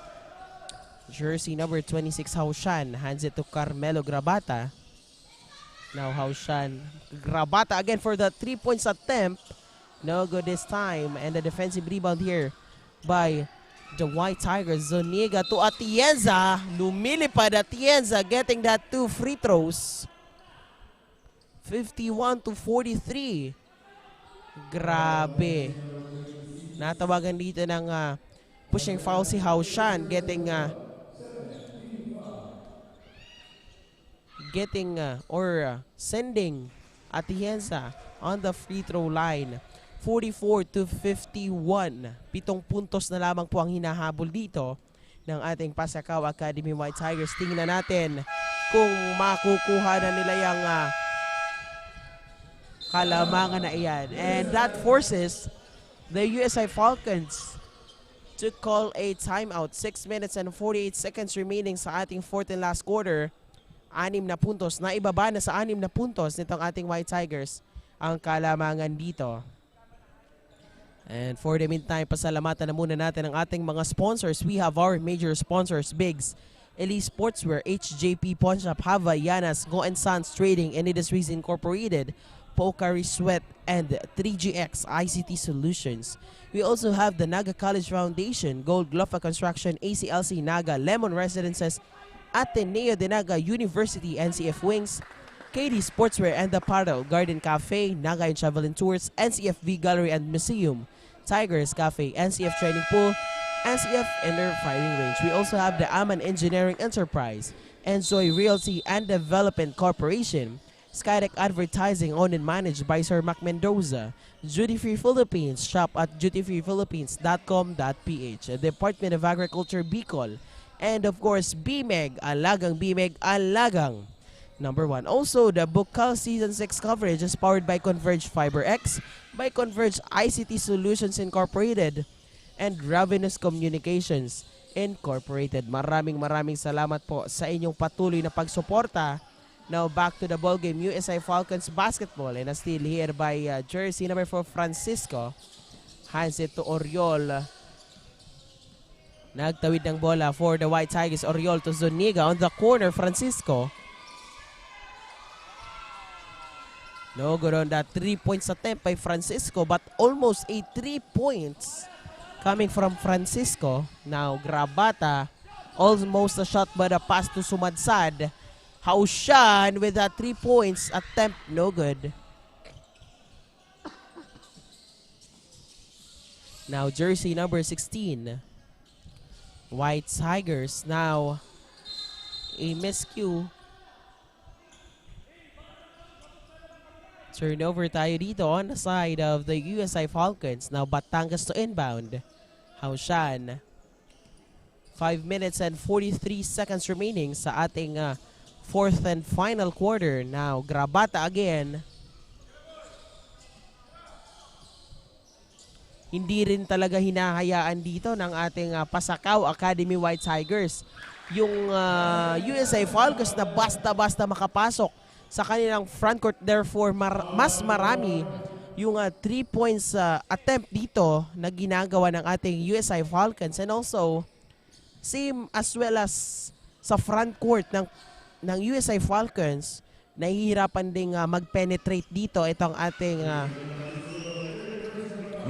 Jersey number 26, Haushan, hands it to Carmelo Grabata. Now, Haushan, Grabata again for the 3 points attempt. No good this time. And the defensive rebound here by the White Tigers. Zuniga to Atienza. Lumilipad Atienza getting that 2 free throws. 51-43. Grabe. Natawagan dito ng pushing foul si Haushan getting sending Atienza on the free throw line. 44-51. 7 puntos na lamang po ang hinahabol dito ng ating Pasacao Academy White Tigers. Tingnan natin kung makukuha na nila yung kalamangan na iyan. And that forces the USI Falcons to call a timeout. 6 minutes and 48 seconds remaining sa ating 4th and last quarter. 6 na puntos. Naibaba na sa 6 na puntos nitong ating White Tigers ang kalamangan dito. And for the meantime, pasalamatan na muna natin ang ating mga sponsors. We have our major sponsors, Bigs, Elise Sportswear, HJP Pawn Shop, Havaianas, Go and Sons Trading and Industries Incorporated, Pocari Sweat, and 3GX ICT Solutions. We also have the Naga College Foundation, Gold Gloffa Construction, ACLC Naga, Lemon Residences, Ateneo de Naga University, NCF Wings, KD Sportswear and Apparel, Garden Café, Naga and Travel and Tours, NCF V Gallery and Museum, Tigers Cafe, NCF Training Pool, NCF Indoor Fighting Range. We also have the Aman Engineering Enterprise, Enjoy Realty and Development Corporation, Skytech Advertising, owned and managed by Sir Mac Mendoza, Duty Free Philippines, shop at dutyfreephilippines.com.ph, Department of Agriculture Bicol, and of course BMEG, Alagang BMEG, Alagang #1. Also, the Bucal Season 6 coverage is powered by Converge FiberX, by Converge ICT Solutions Incorporated, and Ravenous Communications Incorporated. Maraming salamat po sa inyong patuloy na pagsuporta. Now back to the ball game, USA Falcons basketball, and still here by jersey number 4 Francisco. Hands it to Oriol. Nagtawid ng bola for the White Tigers. Oriol to Zuniga on the corner. Francisco. No good on that 3 points attempt by Francisco, but almost a 3 points coming from Francisco. Now Grabata, almost a shot but a pass to Sumadsad. Haushan with that 3 points attempt, no good. Now jersey number 16, White Tigers. Now a miscue. Turnover tayo dito on the side of the USI Falcons. Now Batangas to inbound. Haushan. 5 minutes and 43 seconds remaining sa ating fourth and final quarter. Now Grabata again. Hindi rin talaga hinahayaan dito ng ating Pasacao Academy White Tigers yung USI Falcons na basta-basta makapasok sa kanilang frontcourt. Therefore, mas marami yung 3 points attempt dito na ginagawa ng ating USI Falcons, and also same as well as sa frontcourt ng USI Falcons, nahihirapan ding mag-penetrate dito itong ating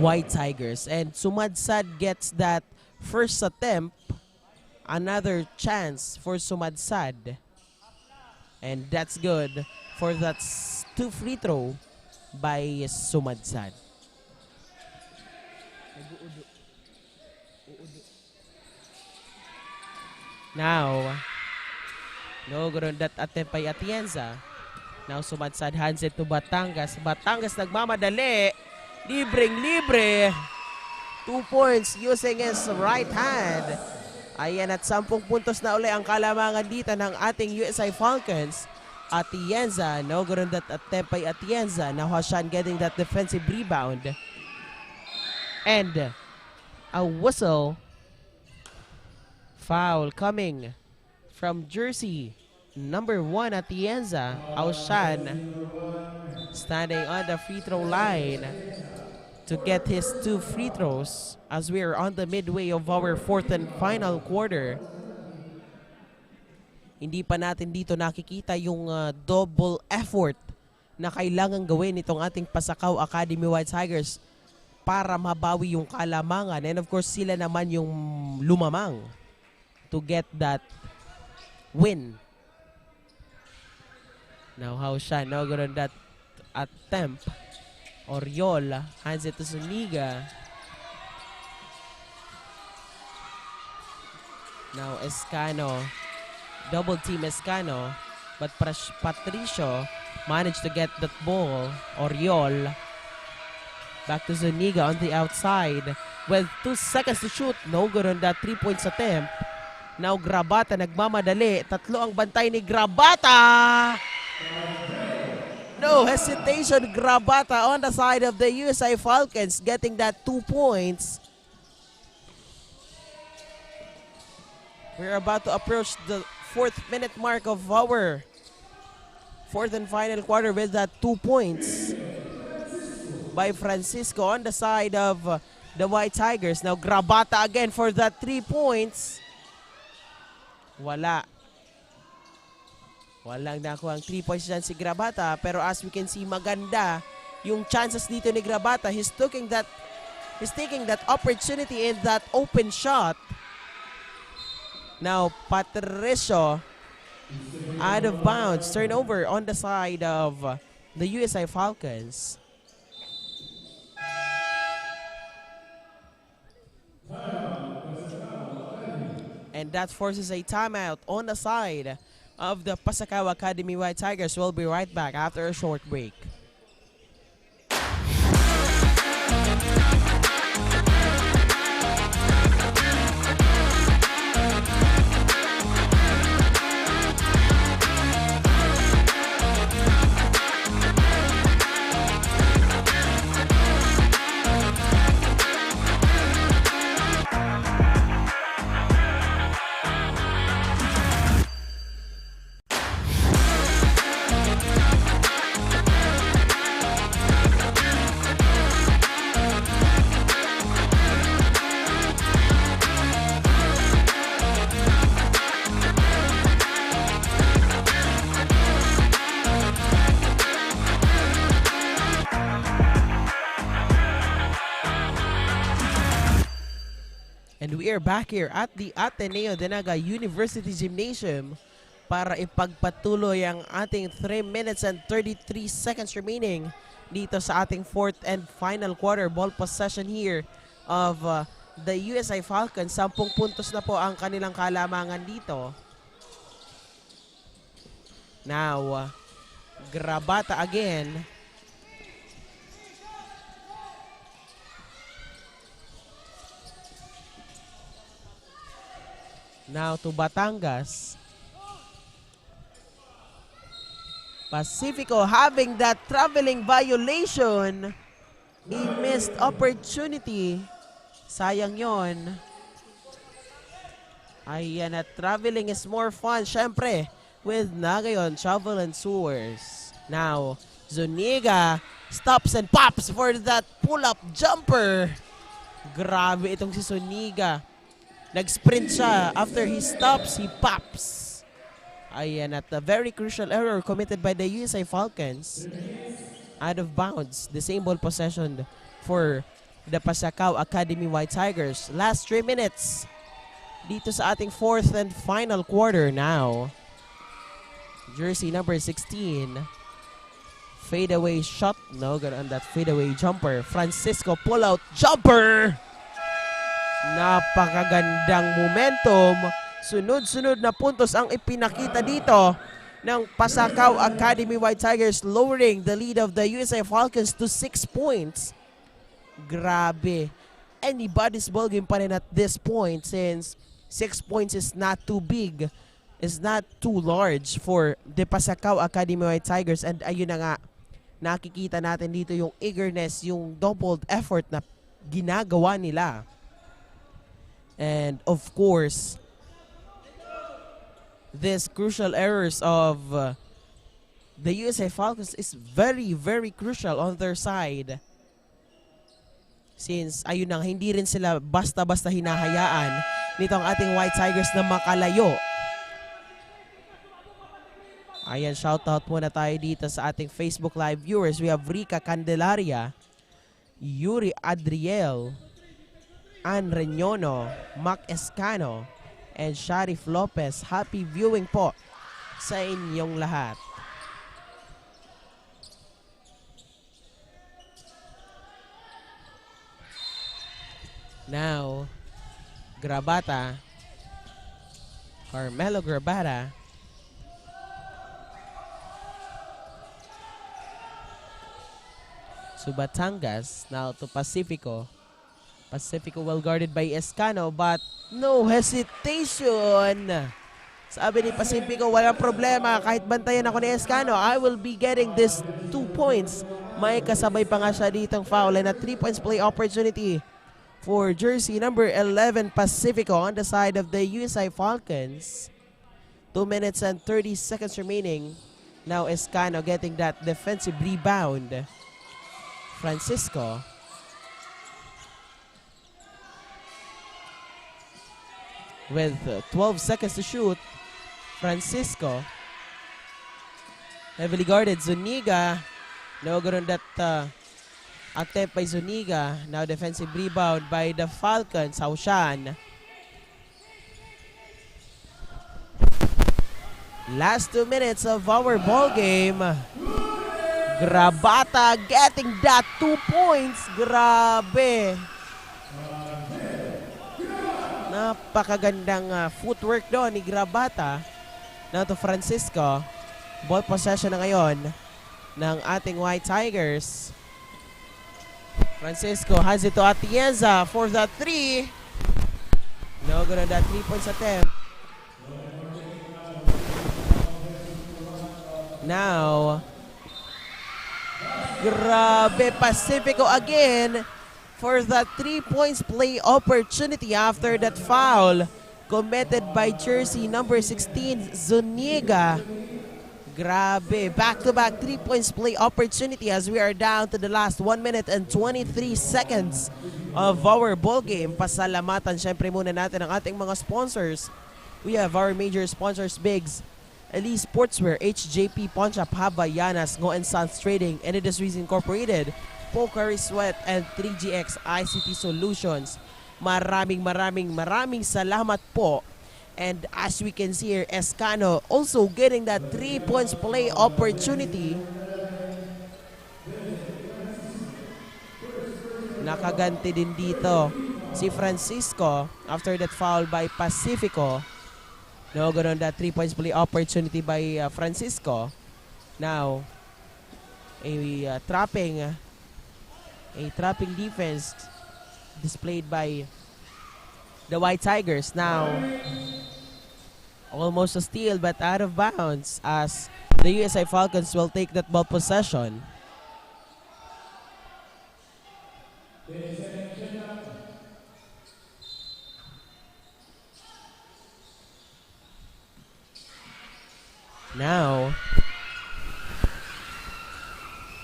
White Tigers. And Sumadsad gets that first attempt, another chance for Sumadsad. And that's good for that 2 free throw by Sumadsad. Now, no good on that attempt by Atienza. Now Sumadsad hands it to Batangas. Batangas nagmamadali. Libreng-libre. 2 points using his right hand. Ayan, at 10 puntos na uli ang kalamangan dito ng ating USI Falcons. Atienza, no good on that attempt by Atienza. Now Hashan getting that defensive rebound. And a whistle. Foul coming from jersey number 1 Atienza. Hashan standing on the free throw line to get his 2 free throws as we are on the midway of our fourth and final quarter. Hindi pa natin dito nakikita yung double effort na kailangan gawin itong ating Pasacao Academy White Tigers para mabawi yung kalamangan. And of course, sila naman yung lumamang to get that win. Now, how siya? No good on that attempt. Oriol hands it to Zuniga. Now Escano, double team Escano, but Patricio managed to get that ball. Oriol back to Zuniga on the outside with 2 seconds to shoot. No good on that 3 points attempt. Now Grabata nagmamadali. 3 ang bantay ni Grabata. No hesitation, Grabata on the side of the USI Falcons getting that 2 points. We're about to approach the 4th minute mark of our fourth and final quarter with that 2 points by Francisco on the side of the White Tigers. Now Grabata again for that 3 points. Walang nakuha ang 3 points dyan si Grabata, pero as we can see, maganda yung chances dito ni Grabata. He's taking that opportunity in that open shot. Now Patricio out of bounds, turnover on the side of the USI Falcons. And that forces a timeout on the side of the Pasacao Academy White Tigers. We'll be right back after a short break. are back here at the Ateneo de Naga University Gymnasium para ipagpatuloy ang ating 3 minutes and 33 seconds remaining dito sa ating fourth and final quarter ball possession here of the USI Falcons. 10 puntos na po ang kanilang kalamangan dito. Now, Grabata again. Now to Batangas. Pacifico having that traveling violation. A missed opportunity. Sayang yon. Ayan, at traveling is more fun. Syempre, with Naga yun, travel and tours. Now, Zuniga stops and pops for that pull-up jumper. Grabe itong si Zuniga. Nag-sprint siya. After he stops, he pops. Ayan, at a very crucial error committed by the USI Falcons. Out of bounds. The same ball possession for the Pasacao Academy White Tigers. Last 3 minutes. Dito sa ating fourth and final quarter now. Jersey number 16. Fadeaway shot. No good on that fadeaway jumper. Francisco pull-out jumper. Napakagandang momentum. Sunod-sunod na puntos ang ipinakita dito ng Pasacao Academy White Tigers, lowering the lead of the USA Falcons to 6 points. Grabe. Anybody's ballgame pa rin at this point, since 6 points is not too big, is not too large for the Pasacao Academy White Tigers. And ayun na nga, nakikita natin dito yung eagerness, yung doubled effort na ginagawa nila. And of course, this crucial errors of the USA Falcons is very, very crucial on their side. Since, ayun na, hindi rin sila basta-basta hinahayaan nitong ating White Tigers na makalayo. Ayan, shoutout muna tayo dito sa ating Facebook Live viewers. We have Rica Candelaria, Yuri Adriel, Ann Reñono, Mac Escano, and Sharif Lopez. Happy viewing po sa inyong lahat. Now, Grabata, Carmelo Grabata, to Batangas, now to Pacifico. Pacifico well guarded by Escano, but no hesitation. Sabi ni Pacifico, walang problema. Kahit bantayan ako ni Escano, I will be getting this 2 points. May kasabay pa nga siya ditong foul and a 3 points play opportunity for jersey number 11 Pacifico on the side of the USI Falcons. 2 minutes and 30 seconds remaining. Now Escano getting that defensive rebound. Francisco. With 12 seconds to shoot, Francisco. Heavily guarded, Zuniga. No good on that attempt by Zuniga. Now defensive rebound by the Falcons, Haushan. Last 2 minutes of our ball game. Grabata getting that 2 points. Grabe. Napakagandang footwork doon ni Grabata. Now to Francisco. Ball possession na ngayon ng ating White Tigers. Francisco has it to Atienza for the 3. No good on that 3 points attempt. Now, grabe, Pacifico again for the 3 points play opportunity after that foul committed by jersey number 16, Zuniga. Grabe, back-to-back 3 points play opportunity as we are down to the last 1 minute and 23 seconds of our ball game. Pasalamatan syempre muna natin ang ating mga sponsors. We have our major sponsors, Bigs, Elise Sportswear, HJP Pawnshop, Havaianas, Ngo & Sons Trading, Industries Incorporated, Pocari Sweat, and 3GX ICT Solutions. Maraming salamat po. And as we can see here, Escano also getting that 3 points play opportunity. Nakaganti din dito si Francisco after that foul by Pacifico. No, ganun that 3 points play opportunity by Francisco. Now, a trapping defense displayed by the White Tigers. Now, almost a steal but out of bounds as the USA Falcons will take that ball possession. Now,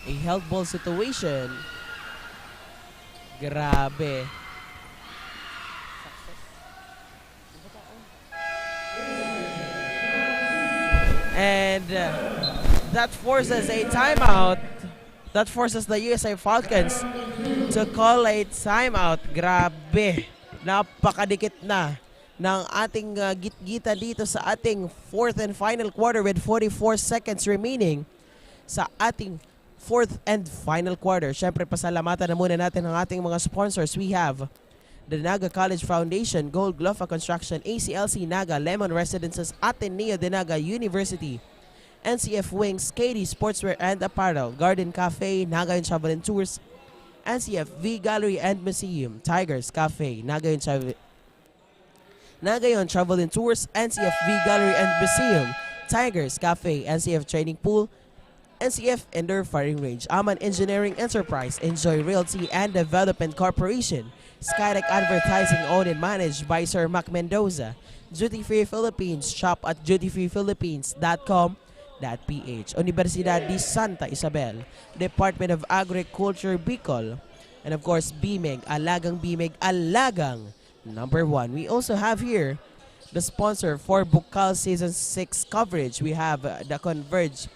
a held ball situation. Grabe. And that forces a timeout. That forces the USA Falcons to call a timeout. Grabe. Napakadikit na ng ating gitgita dito sa ating fourth and final quarter with 44 seconds remaining sa ating fourth and final quarter. Siyempre, pasalamatan na muna natin ang ating mga sponsors. We have the Naga College Foundation, Gold Gloffa Construction, ACLC Naga, Lemon Residences, Ateneo de Naga University, NCF Wings, KD Sportswear and Apparel, Garden Café, Naga and Travel and Tours, NCF V Gallery and Museum, Tigers Café, Naga and Travel and Tours, NCF V Gallery and Museum, Tigers Café, NCF Training Pool, NCF Indoor Firing Range, Aman Engineering Enterprise, Enjoy Realty and Development Corporation, Skytech Advertising owned and managed by Sir Mac Mendoza, Duty Free Philippines, shop at dutyfreephilippines.com.ph, Unibersidad de Santa Isabel, Department of Agriculture Bucal, and of course BMEG, Alagang BMEG, Alagang #1. We also have here the sponsor for Bucal Season 6 coverage. We have the Converge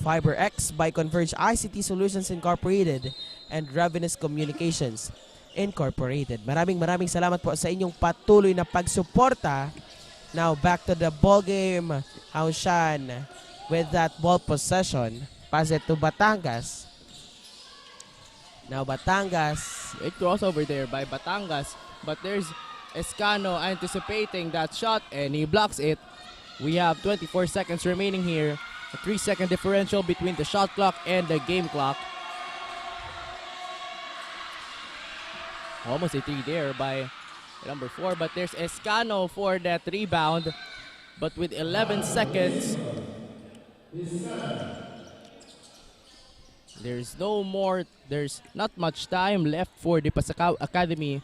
FiberX by Converge ICT Solutions Incorporated and Revenues Communications Incorporated. Maraming salamat po sa inyong patuloy na pagsuporta. Now back to the ball game. Haushan with that ball possession. Pass it to Batangas. Now Batangas. It crossover there by Batangas, but there's Escano anticipating that shot and he blocks it. We have 24 seconds remaining here. A 3-second differential between the shot clock and the game clock. Almost a 3 there by number 4, but there's Escano for that rebound. But with 11 seconds, there's not much time left for the Pasacao Academy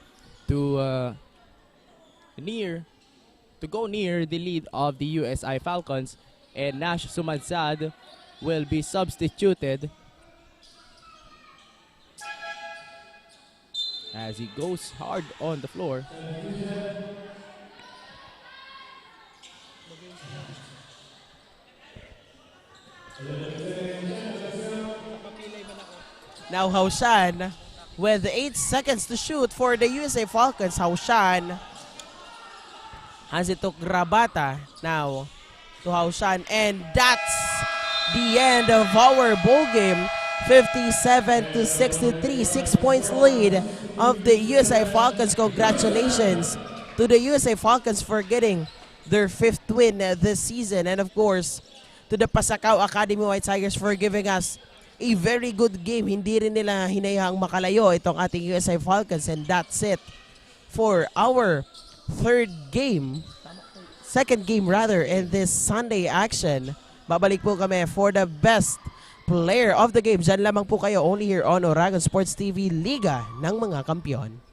to go near the lead of the USI Falcons. And Nash Sumadsad will be substituted as he goes hard on the floor. Now Haushan with 8 seconds to shoot for the USA Falcons. Haushan has it to Grabata now to Haushan, and that's the end of our ball game. 57-63, 6 points lead of the USA Falcons. Congratulations to the USA Falcons for getting their 5th win this season, and of course to the Pasacao Academy White Tigers for giving us a very good game. Hindi rin nila hinayang makalayo itong ating USA Falcons, and that's it for our second game in this Sunday action. Babalik po kami for the best player of the game. Diyan lamang po kayo, only here on Oragon Sports TV, Liga ng mga Kampiyon.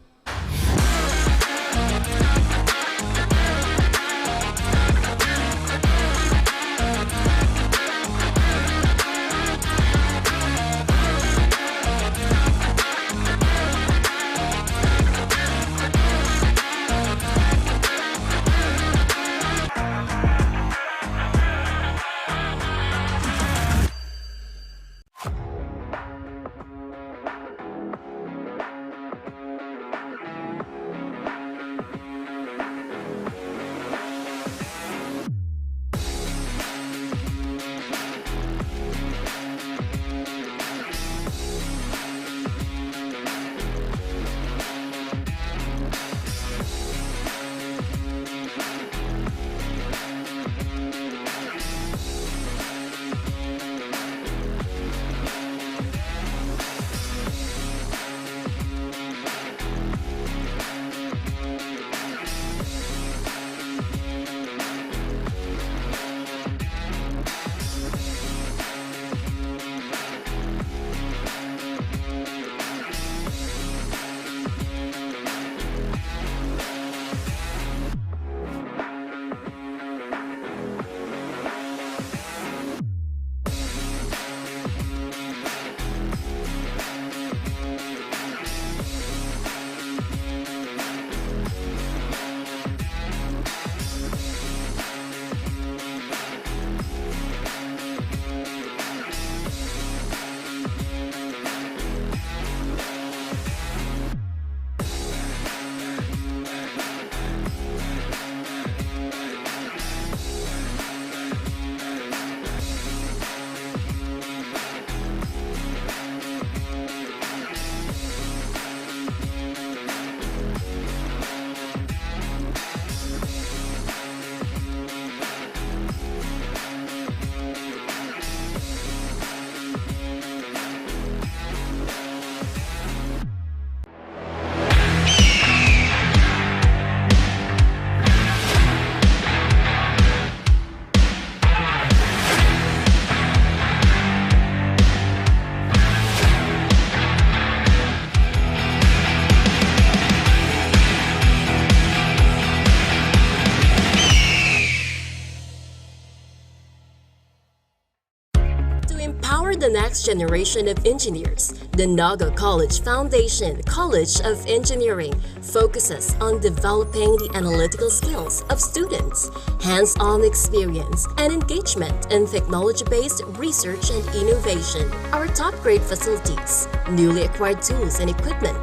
the next generation of engineers, the Naga College Foundation College of Engineering focuses on developing the analytical skills of students, hands-on experience, and engagement in technology-based research and innovation. Our top-grade facilities, newly acquired tools and equipment,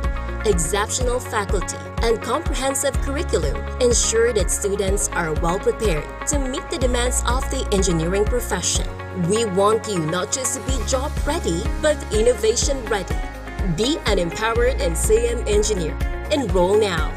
exceptional faculty, and comprehensive curriculum ensure that students are well prepared to meet the demands of the engineering profession. We want you not just to be job ready, but innovation ready. Be an empowered and NCM engineer. Enroll now.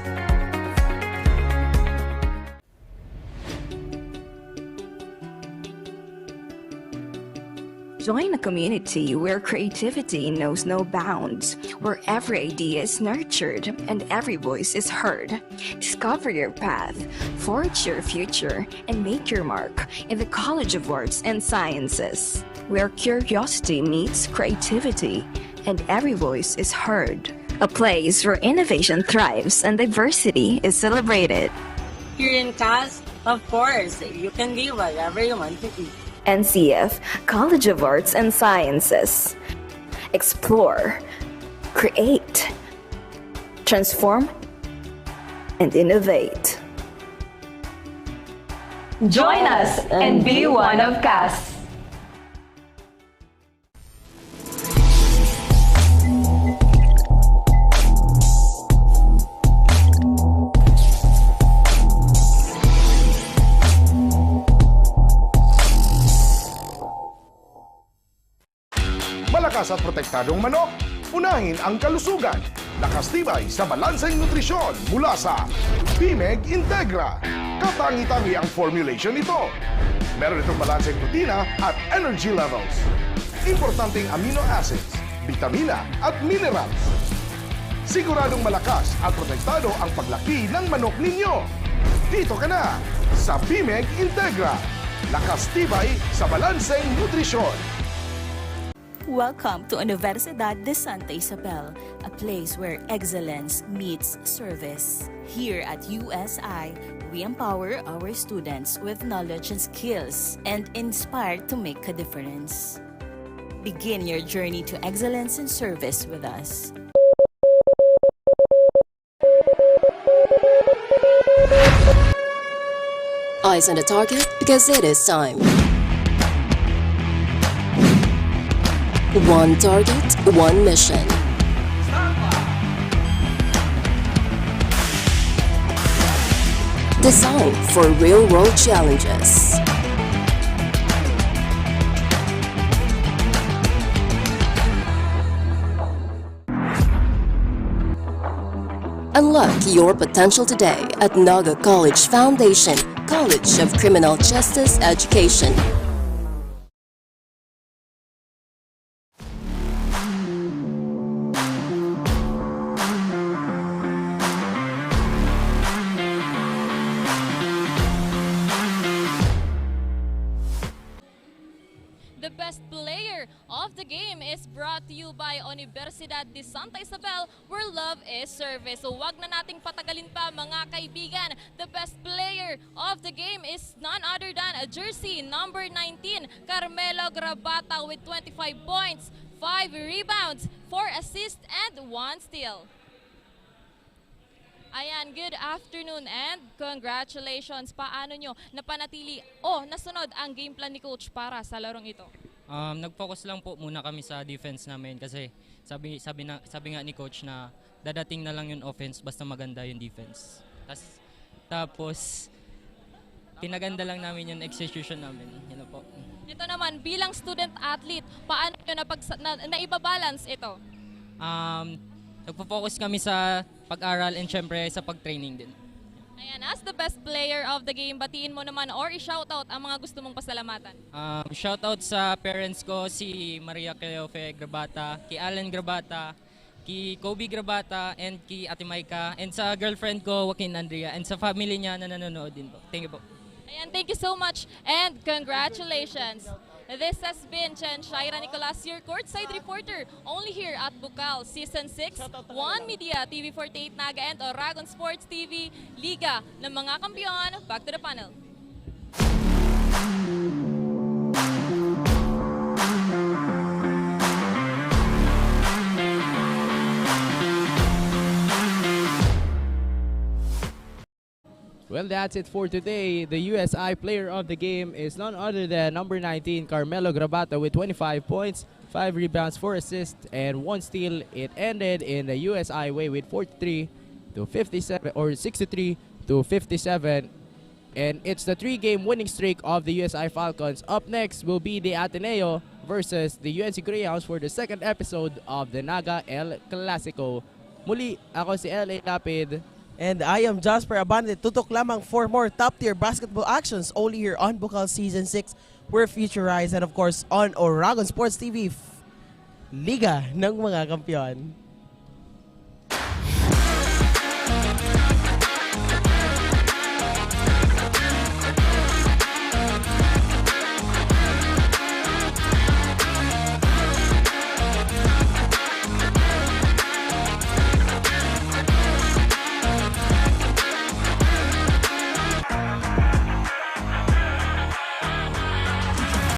Join a community where creativity knows no bounds, where every idea is nurtured and every voice is heard. Discover your path, forge your future, and make your mark in the College of Arts and Sciences, where curiosity meets creativity and every voice is heard. A place where innovation thrives and diversity is celebrated. Here in CAS, of course, you can be whatever you want to be. NCF College of Arts and Sciences. Explore, create, transform, and innovate. Join us and be one of CAS. Malakas at protektadong manok, unahin ang kalusugan. Nakastibay sa balanseng nutrisyon mula sa BMEG Integra. Katangi-tangi ang formulation nito. Meron itong balanseng protina at energy levels. Importanteng amino acids, vitamina at minerals. Siguradong malakas at protektado ang paglaki ng manok ninyo. Dito ka na sa BMEG Integra. Nakastibay sa balanseng nutrisyon. Welcome to Unibersidad de Sta, a place where excellence meets service. Here at USI, we empower our students with knowledge and skills and inspire to make a difference. Begin your journey to excellence and service with us. Eyes on the target because it is time. One target, one mission. Designed for real-world challenges. Unlock your potential today at Naga College Foundation, College of Criminal Justice Education. The best player of the game is brought to you by Unibersidad de Sta, Isabel, where love is service. So wag na nating patagalin pa mga kaibigan. The best player of the game is none other than a jersey number 19, Carmelo Grabata with 25 points, 5 rebounds, 4 assists, and 1 steal. Ayan, good afternoon and congratulations. Paano nyo napanatili nasunod ang game plan ni Coach para sa larong ito? Nag-focus lang po muna kami sa defense namin kasi sabi nga ni Coach na dadating na lang yung offense basta maganda yung defense. Tapos pinaganda lang namin yung execution namin. Yan po. Ito naman, bilang student athlete, paano nyo naibabalance ito? Nagpo-focus kami sa pag-aral and syempre sa pag-training din. Ayan, as the best player of the game, batiin mo naman or i-shoutout ang mga gusto mong pasalamatan. Shoutout sa parents ko, si Maria Cleofe Grabata, ki Allen Grabata, ki Kobe Grabata, and ki Ate Maika, and sa girlfriend ko, Joaquin Andrea, and sa family niya na nanonood din po. Thank you po. Ayan, thank you so much and congratulations. This has been Chen Shaira Nicolas, your courtside reporter, only here at Bucal, Season 6, One Media, TV48 Naga, and Oragon Sports TV, Liga ng mga kampiyon. Back to the panel. Well, that's it for today. The USI player of the game is none other than number 19, Carmelo Grabata, with 25 points, 5 rebounds, 4 assists, and 1 steal. It ended in the USI way with 43 to 57, or 63 to 57. And it's the 3-game winning streak of the USI Falcons. Up next will be the Ateneo versus the UNC Greyhounds for the second episode of the Naga El Clasico. Muli, ako si LA Lapid. And I am Jasper Abante. Tutok lamang for more top-tier basketball actions only here on Bucal Season 6. We're futurized and of course on Oragon Sports TV, Liga ng mga Kampiyon.